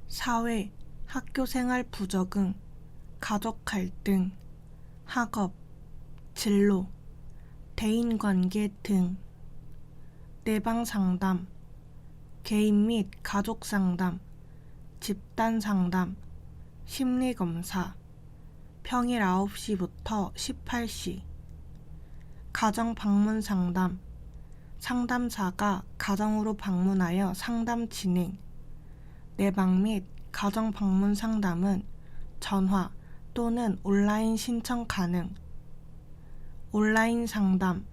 사회, 학교생활 부적응, 가족 갈등, 학업, 진로, 대인관계 등. 내방 상담, 개인 및 가족 상담, 집단 상담, 심리검사, 평일 9시부터 18시. 가정 방문 상담, 상담사가 가정으로 방문하여 상담 진행. 내방 및 가정 방문 상담은 전화 또는 온라인 신청 가능. 온라인 상담,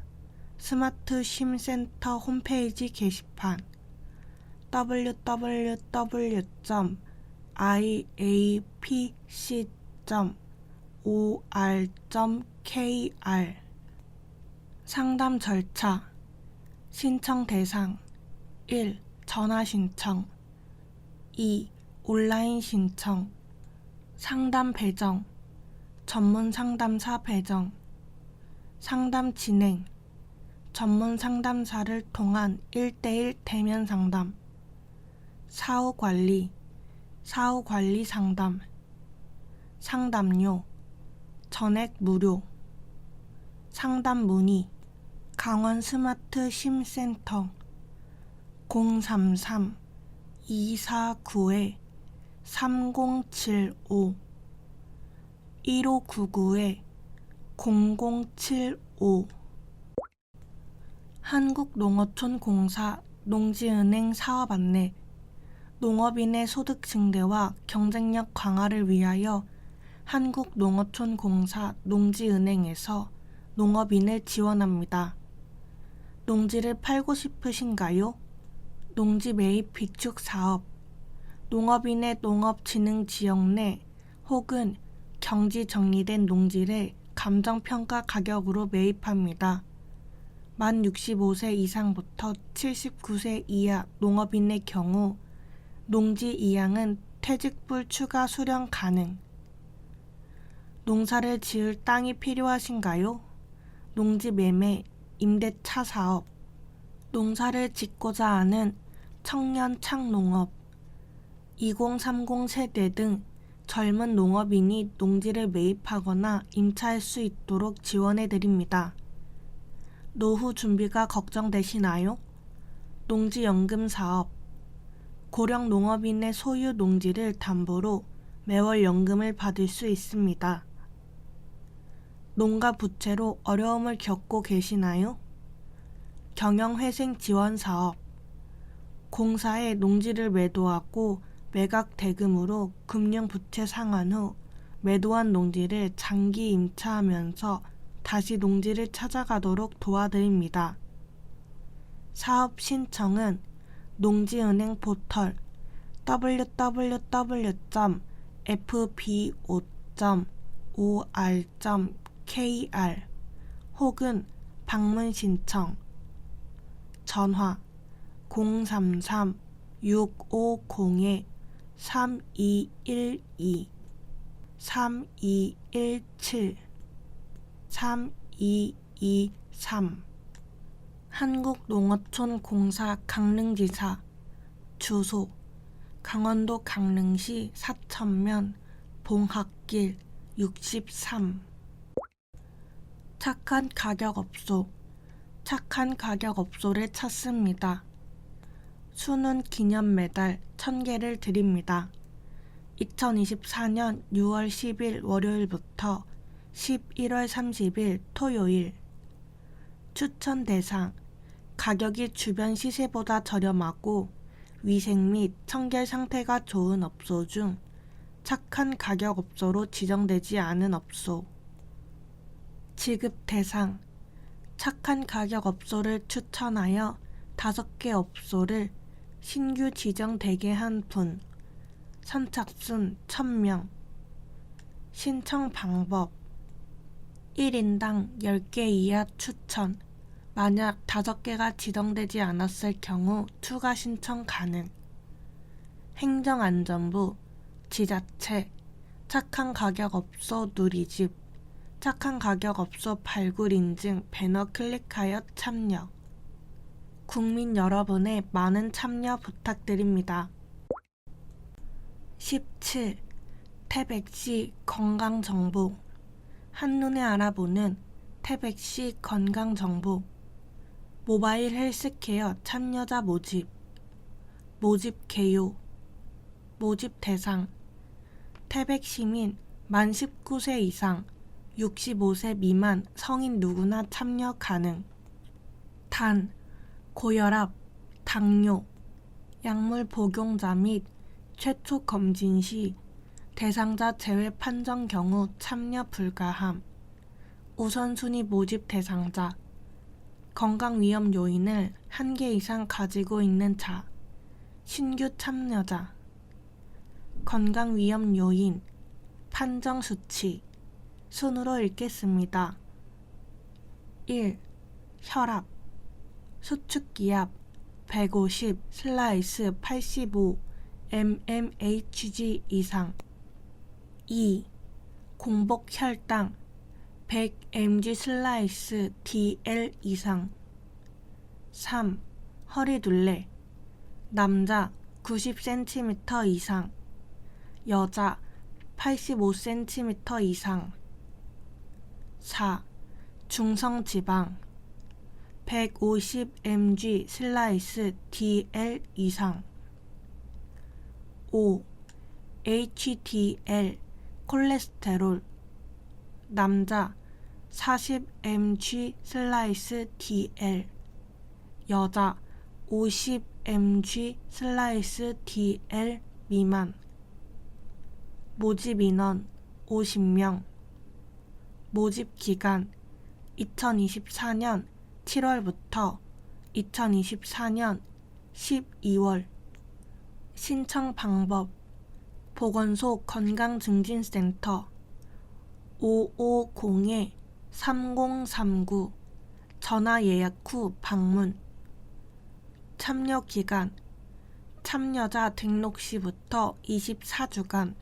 스마트 심센터 홈페이지 게시판 www.iapc.or.kr. 상담 절차. 신청 대상 1. 전화 신청 2. 온라인 신청. 상담 배정. 전문 상담사 배정. 상담 진행. 전문 상담사를 통한 1대1 대면 상담. 사후 관리. 사후 관리 상담. 상담료. 전액 무료. 상담 문의. 강원 스마트 심센터 033-249-3075 1599-0075. 한국농어촌공사 농지은행 사업 안내. 농업인의 소득 증대와 경쟁력 강화를 위하여 한국농어촌공사 농지은행에서 농업인을 지원합니다. 농지를 팔고 싶으신가요? 농지 매입 비축 사업. 농업인의 농업진흥지역 내 혹은 경지 정리된 농지를 감정평가 가격으로 매입합니다. 만 65세 이상부터 79세 이하 농업인의 경우 농지 이양은 퇴직불 추가 수령 가능. 농사를 지을 땅이 필요하신가요? 농지 매매, 임대차 사업. 농사를 짓고자 하는 청년 창농업, 2030 세대 등 젊은 농업인이 농지를 매입하거나 임차할 수 있도록 지원해드립니다. 노후 준비가 걱정되시나요? 농지연금 사업. 고령 농업인의 소유 농지를 담보로 매월 연금을 받을 수 있습니다. 농가 부채로 어려움을 겪고 계시나요? 경영회생 지원 사업. 공사에 농지를 매도하고 매각 대금으로 금융 부채 상환 후 매도한 농지를 장기 임차하면서 다시 농지를 찾아가도록 도와드립니다. 사업 신청은 농지은행 포털 www.fbo.or.kr 혹은 방문 신청. 전화 033-650-3212 3217. 3223 한국농어촌공사 강릉지사 주소 강원도 강릉시 사천면 봉학길 63 착한 가격업소 착한 가격업소를 찾습니다. 수능 기념 메달 1000개를 드립니다. 2024년 6월 10일 월요일부터 11월 30일 토요일 추천 대상 가격이 주변 시세보다 저렴하고 위생 및 청결 상태가 좋은 업소 중 착한 가격 업소로 지정되지 않은 업소 지급 대상 착한 가격 업소를 추천하여 5개 업소를 신규 지정되게 한 분 선착순 1000명 신청 방법 1인당 10개 이하 추천 만약 5개가 지정되지 않았을 경우 추가 신청 가능 행정안전부 지자체 착한 가격 업소 누리집 착한 가격 업소 발굴 인증 배너 클릭하여 참여 국민 여러분의 많은 참여 부탁드립니다. 17. 태백시 건강정보 한눈에 알아보는 태백시 건강정보 모바일 헬스케어 참여자 모집 모집 개요 모집 대상 태백시민 만 19세 이상 65세 미만 성인 누구나 참여 가능 단 고혈압, 당뇨, 약물 복용자 및 최초 검진 시 대상자 제외 판정 경우 참여 불가함 우선순위 모집 대상자 건강위험 요인을 1개 이상 가지고 있는 자 신규 참여자 건강위험 요인 판정 수치 순으로 읽겠습니다. 1. 혈압 수축기압 150/85 mmHg 이상 2. 공복 혈당 100mg/dl 이상 3. 허리둘레 남자 90cm 이상 여자 85cm 이상 4. 중성지방 150mg/dl 이상 5. HDL 콜레스테롤 남자 40mg/dl 여자 50mg/dl 미만 모집 인원 50명 모집 기간 2024년 7월부터 2024년 12월 신청 방법 보건소 건강증진센터 550-3039 전화 예약 후 방문 참여 기간 참여자 등록 시부터 24주간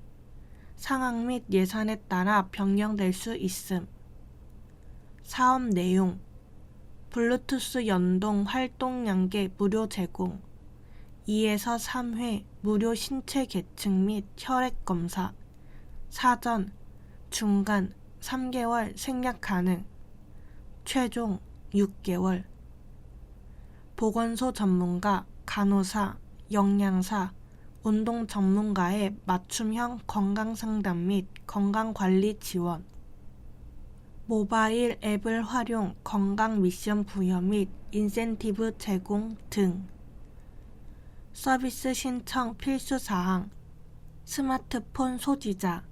상황 및 예산에 따라 변경될 수 있음 사업 내용 블루투스 연동 활동 연계 무료 제공 2에서 3회 무료 신체 계층 및 혈액 검사 사전, 중간 3개월 생략 가능 최종 6개월 보건소 전문가, 간호사, 영양사, 운동 전문가의 맞춤형 건강상담 및 건강관리 지원 모바일 앱을 활용 건강 미션 부여 및 인센티브 제공 등 서비스 신청 필수사항 스마트폰 소지자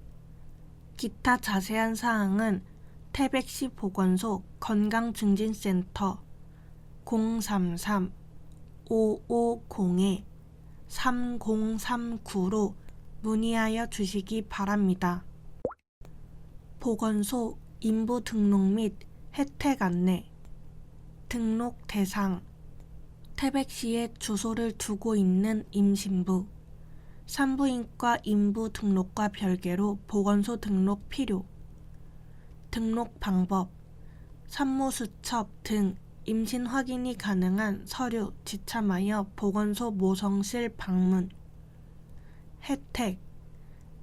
기타 자세한 사항은 태백시 보건소 건강증진센터 033-550-3039로 문의하여 주시기 바랍니다. 보건소 인부 등록 및 혜택 안내 등록 대상 태백시에 주소를 두고 있는 임신부 산부인과 인부 등록과 별개로 보건소 등록 필요 등록 방법 산모수첩 등 임신 확인이 가능한 서류 지참하여 보건소 모성실 방문. 혜택,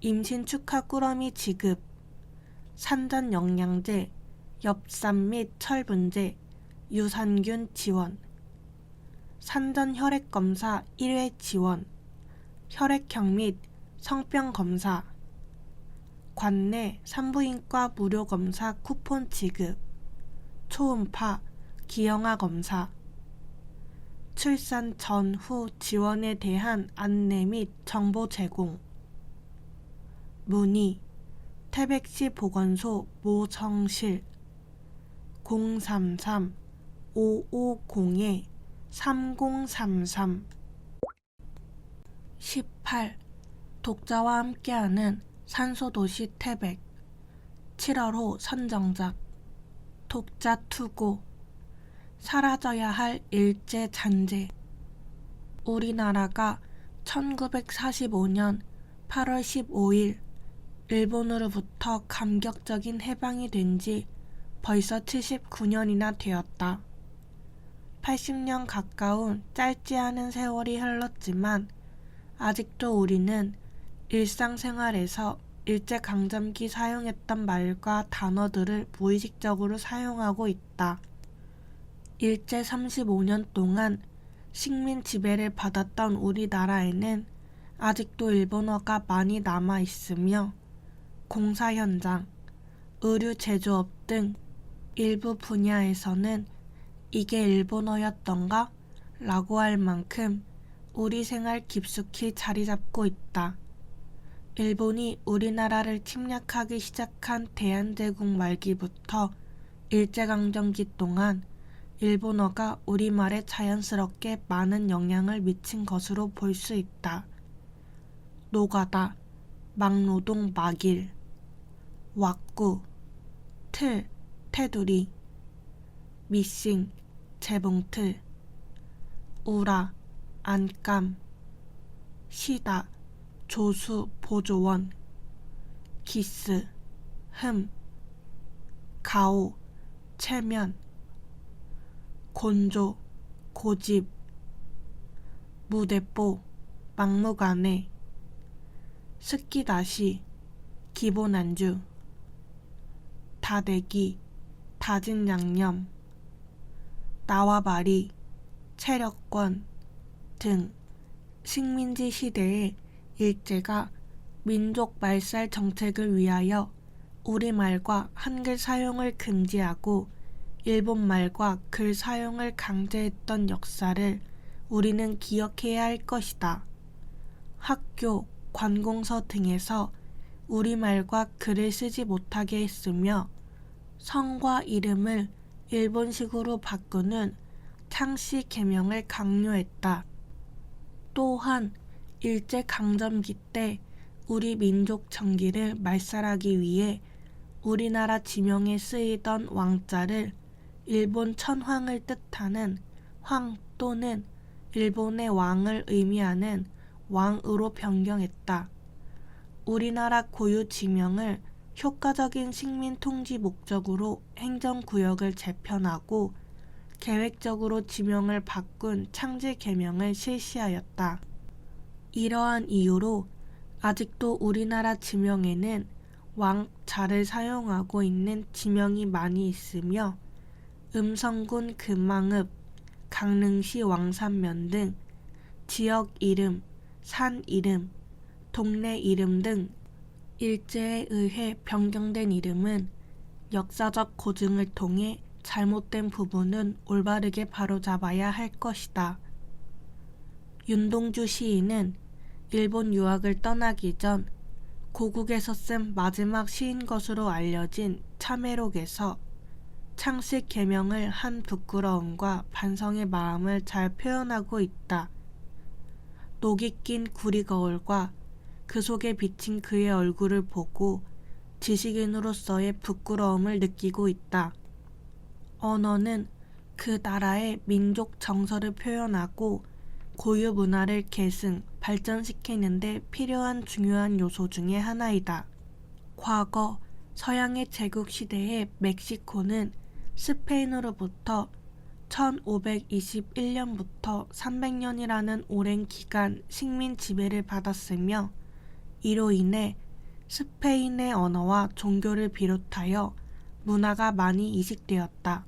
임신 축하 꾸러미 지급, 산전 영양제, 엽산 및 철분제, 유산균 지원, 산전 혈액 검사 1회 지원, 혈액형 및 성병 검사, 관내 산부인과 무료 검사 쿠폰 지급, 초음파, 기형아 검사, 출산 전후 지원에 대한 안내 및 정보 제공. 문의 태백시 보건소 모성실 033-550-3033. 18. 독자와 함께하는 산소도시 태백 7월호 선정작 독자 투고. 사라져야 할 일제 잔재. 우리나라가 1945년 8월 15일 일본으로부터 감격적인 해방이 된 지 벌써 79년이나 되었다. 80년 가까운 짧지 않은 세월이 흘렀지만 아직도 우리는 일상생활에서 일제강점기 사용했던 말과 단어들을 무의식적으로 사용하고 있다. 일제 35년 동안 식민 지배를 받았던 우리나라에는 아직도 일본어가 많이 남아 있으며 공사 현장, 의류 제조업 등 일부 분야에서는 이게 일본어였던가? 라고 할 만큼 우리 생활 깊숙이 자리 잡고 있다. 일본이 우리나라를 침략하기 시작한 대한제국 말기부터 일제강점기 동안 일본어가 우리말에 자연스럽게 많은 영향을 미친 것으로 볼 수 있다. 노가다, 막노동 막일, 왁구, 틀, 테두리, 미싱, 재봉틀, 우라, 안감, 시다, 조수, 보조원, 기스, 흠, 가오, 체면, 곤조, 고집, 무대뽀, 막무가내, 스키다시, 기본안주, 다대기, 다진 양념, 나와바리, 체력권 등 식민지 시대에 일제가 민족 말살 정책을 위하여 우리말과 한글 사용을 금지하고 일본말과 글 사용을 강제했던 역사를 우리는 기억해야 할 것이다. 학교, 관공서 등에서 우리말과 글을 쓰지 못하게 했으며 성과 이름을 일본식으로 바꾸는 창씨 개명을 강요했다. 또한 일제강점기 때 우리 민족 정기를 말살하기 위해 우리나라 지명에 쓰이던 왕자를 일본 천황을 뜻하는 황 또는 일본의 왕을 의미하는 왕으로 변경했다. 우리나라 고유 지명을 효과적인 식민 통지 목적으로 행정구역을 재편하고 계획적으로 지명을 바꾼 창제 개명을 실시하였다. 이러한 이유로 아직도 우리나라 지명에는 왕자를 사용하고 있는 지명이 많이 있으며 음성군 금왕읍, 강릉시 왕산면 등 지역 이름, 산 이름, 동네 이름 등 일제에 의해 변경된 이름은 역사적 고증을 통해 잘못된 부분은 올바르게 바로잡아야 할 것이다. 윤동주 시인은 일본 유학을 떠나기 전 고국에서 쓴 마지막 시인 것으로 알려진 참회록에서 창씨 개명을 한 부끄러움과 반성의 마음을 잘 표현하고 있다. 녹이 낀 구리 거울과 그 속에 비친 그의 얼굴을 보고 지식인으로서의 부끄러움을 느끼고 있다. 언어는 그 나라의 민족 정서를 표현하고 고유 문화를 계승, 발전시키는 데 필요한 중요한 요소 중의 하나이다. 과거 서양의 제국 시대의 멕시코는 스페인으로부터 1521년부터 300년이라는 오랜 기간 식민 지배를 받았으며 이로 인해 스페인의 언어와 종교를 비롯하여 문화가 많이 이식되었다.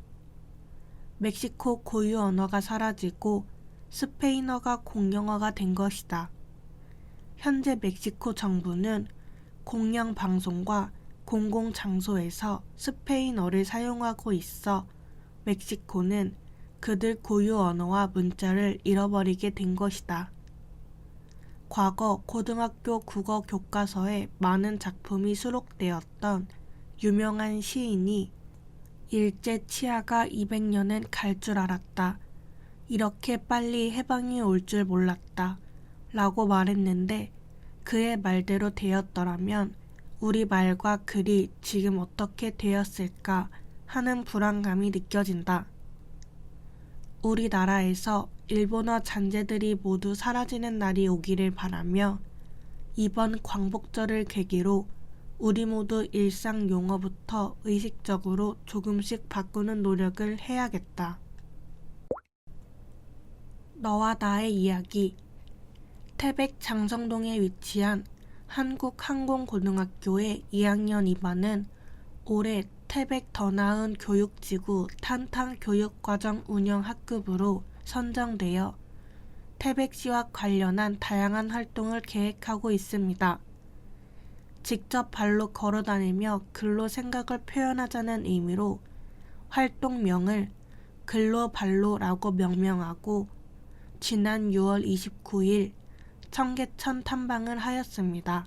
멕시코 고유 언어가 사라지고 스페인어가 공용어가 된 것이다. 현재 멕시코 정부는 공영방송과 공공장소에서 스페인어를 사용하고 있어 멕시코는 그들 고유 언어와 문자를 잃어버리게 된 것이다. 과거 고등학교 국어 교과서에 많은 작품이 수록되었던 유명한 시인이 일제 치하가 200년은 갈 줄 알았다. 이렇게 빨리 해방이 올 줄 몰랐다. 라고 말했는데 그의 말대로 되었더라면 우리 말과 글이 지금 어떻게 되었을까 하는 불안감이 느껴진다. 우리나라에서 일본어 잔재들이 모두 사라지는 날이 오기를 바라며 이번 광복절을 계기로 우리 모두 일상 용어부터 의식적으로 조금씩 바꾸는 노력을 해야겠다. 너와 나의 이야기. 태백 장성동에 위치한 한국항공고등학교의 2학년 2반은 올해 태백 더 나은 교육지구 탄탄교육과정 운영 학급으로 선정되어 태백시와 관련한 다양한 활동을 계획하고 있습니다. 직접 발로 걸어다니며 글로 생각을 표현하자는 의미로 활동명을 글로 발로라고 명명하고 지난 6월 29일 청계천 탐방을 하였습니다.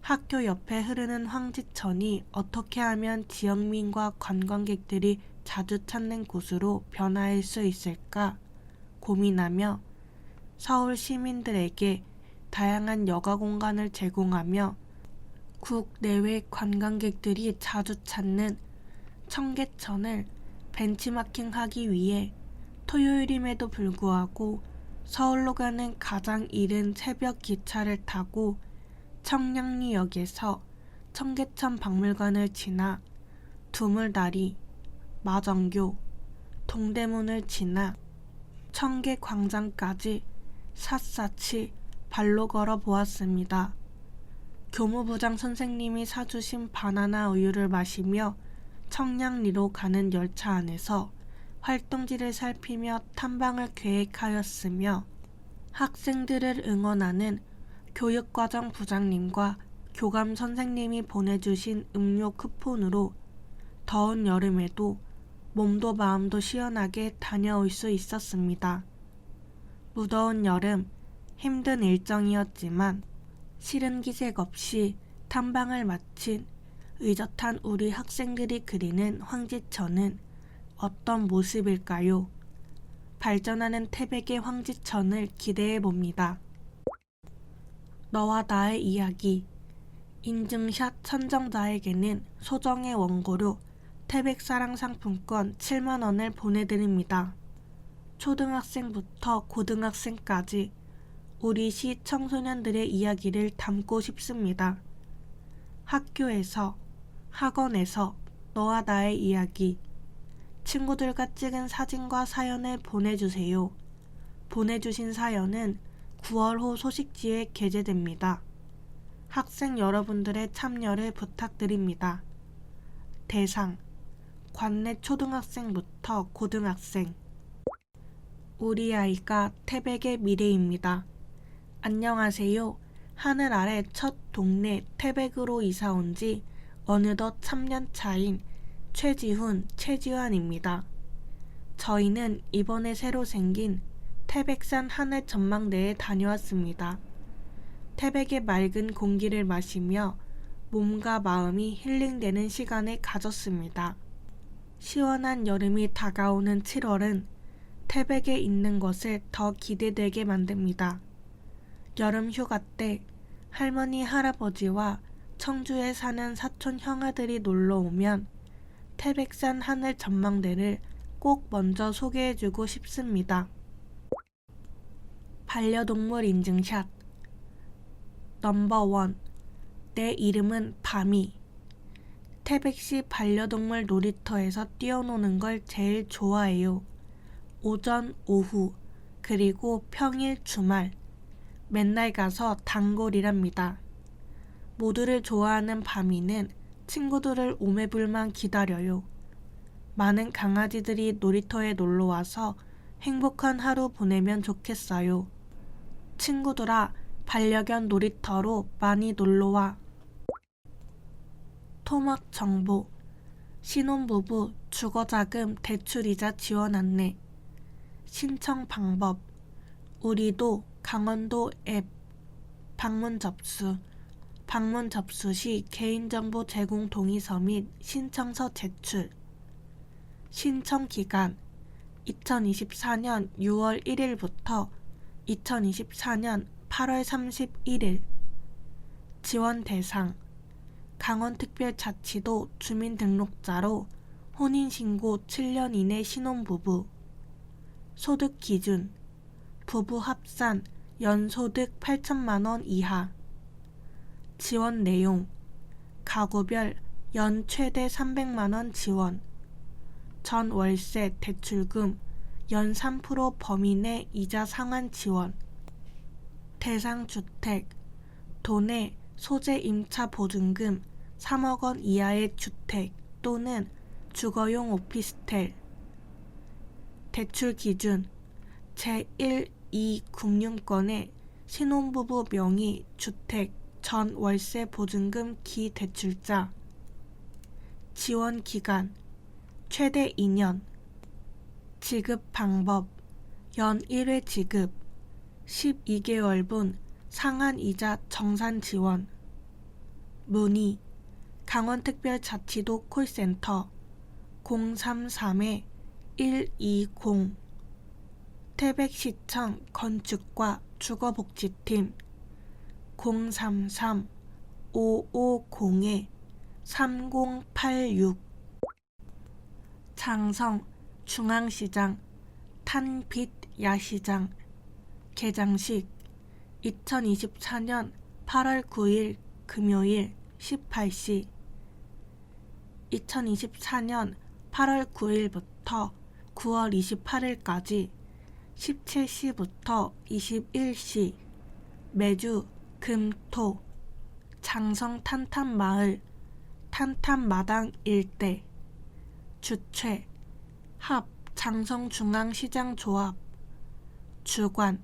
학교 옆에 흐르는 황지천이 어떻게 하면 지역민과 관광객들이 자주 찾는 곳으로 변화할 수 있을까 고민하며 서울 시민들에게 다양한 여가 공간을 제공하며 국내외 관광객들이 자주 찾는 청계천을 벤치마킹하기 위해 토요일임에도 불구하고 서울로 가는 가장 이른 새벽 기차를 타고 청량리역에서 청계천 박물관을 지나 두물다리, 마정교, 동대문을 지나 청계광장까지 샅샅이 발로 걸어 보았습니다. 교무부장 선생님이 사주신 바나나 우유를 마시며 청량리로 가는 열차 안에서 활동지를 살피며 탐방을 계획하였으며 학생들을 응원하는 교육과정 부장님과 교감 선생님이 보내주신 음료 쿠폰으로 더운 여름에도 몸도 마음도 시원하게 다녀올 수 있었습니다. 무더운 여름 힘든 일정이었지만 싫은 기색 없이 탐방을 마친 의젓한 우리 학생들이 그리는 황지천은 어떤 모습일까요? 발전하는 태백의 황지천을 기대해 봅니다. 너와 나의 이야기. 인증샷 선정자에게는 소정의 원고료 태백사랑 상품권 7만원을 보내드립니다. 초등학생부터 고등학생까지 우리 시 청소년들의 이야기를 담고 싶습니다. 학교에서, 학원에서 너와 나의 이야기. 친구들과 찍은 사진과 사연을 보내주세요. 보내주신 사연은 9월 호 소식지에 게재됩니다. 학생 여러분들의 참여를 부탁드립니다. 대상, 관내 초등학생부터 고등학생. 우리 아이가 태백의 미래입니다. 안녕하세요. 하늘 아래 첫 동네 태백으로 이사 온 지 어느덧 3년 차인 최지훈, 최지환입니다. 저희는 이번에 새로 생긴 태백산 하늘 전망대에 다녀왔습니다. 태백의 맑은 공기를 마시며 몸과 마음이 힐링되는 시간을 가졌습니다. 시원한 여름이 다가오는 7월은 태백에 있는 것을 더 기대되게 만듭니다. 여름 휴가 때 할머니, 할아버지와 청주에 사는 사촌 형아들이 놀러 오면 태백산 하늘 전망대를 꼭 먼저 소개해주고 싶습니다. 반려동물 인증샷. 넘버 1. 내 이름은 밤이. 태백시 반려동물 놀이터에서 뛰어노는 걸 제일 좋아해요. 오전, 오후, 그리고 평일, 주말. 맨날 가서 단골이랍니다. 모두를 좋아하는 바미는 친구들을 오매불만 기다려요. 많은 강아지들이 놀이터에 놀러와서 행복한 하루 보내면 좋겠어요. 친구들아, 반려견 놀이터로 많이 놀러와. 토막 정보. 신혼부부 주거자금 대출이자 지원 안내. 신청 방법. 우리도 강원도 앱. 방문 접수. 방문 접수 시 개인정보 제공 동의서 및 신청서 제출. 신청 기간 2024년 6월 1일부터 2024년 8월 31일. 지원 대상 강원특별자치도 주민등록자로 혼인신고 7년 이내 신혼부부. 소득 기준 부부 합산 연소득 8천만원 이하. 지원 내용 가구별 연 최대 300만원 지원. 전 월세 대출금 연 3% 범위 내 이자 상환 지원. 대상 주택 도내 소재 임차 보증금 3억 원 이하의 주택 또는 주거용 오피스텔. 대출 기준 제1, 2 금융권의 신혼부부 명의 주택 전 월세 보증금 기대출자. 지원 기간 최대 2년. 지급 방법 연 1회 지급 12개월분 상한이자 정산 지원. 문의 강원특별자치도 콜센터 033-120. 태백시청 건축과 주거복지팀 033-550-3086. 장성 중앙시장 탄빛 야시장 개장식 2024년 8월 9일 금요일 18시. 2024년 8월 9일부터 9월 28일까지 17시부터 21시. 매주 금, 토. 장성 탄탄마을 탄탄마당 일대. 주최 합 장성중앙시장조합. 주관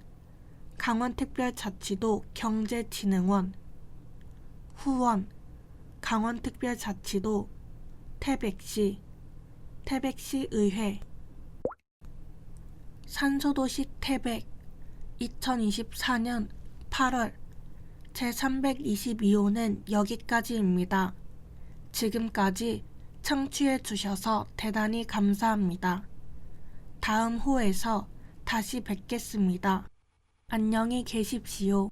강원특별자치도 경제진흥원. 후원 강원특별자치도 태백시 태백시의회. 산소도시 태백 2024년 8월 제322호는 여기까지입니다. 지금까지 청취해 주셔서 대단히 감사합니다. 다음 호에서 다시 뵙겠습니다. 안녕히 계십시오.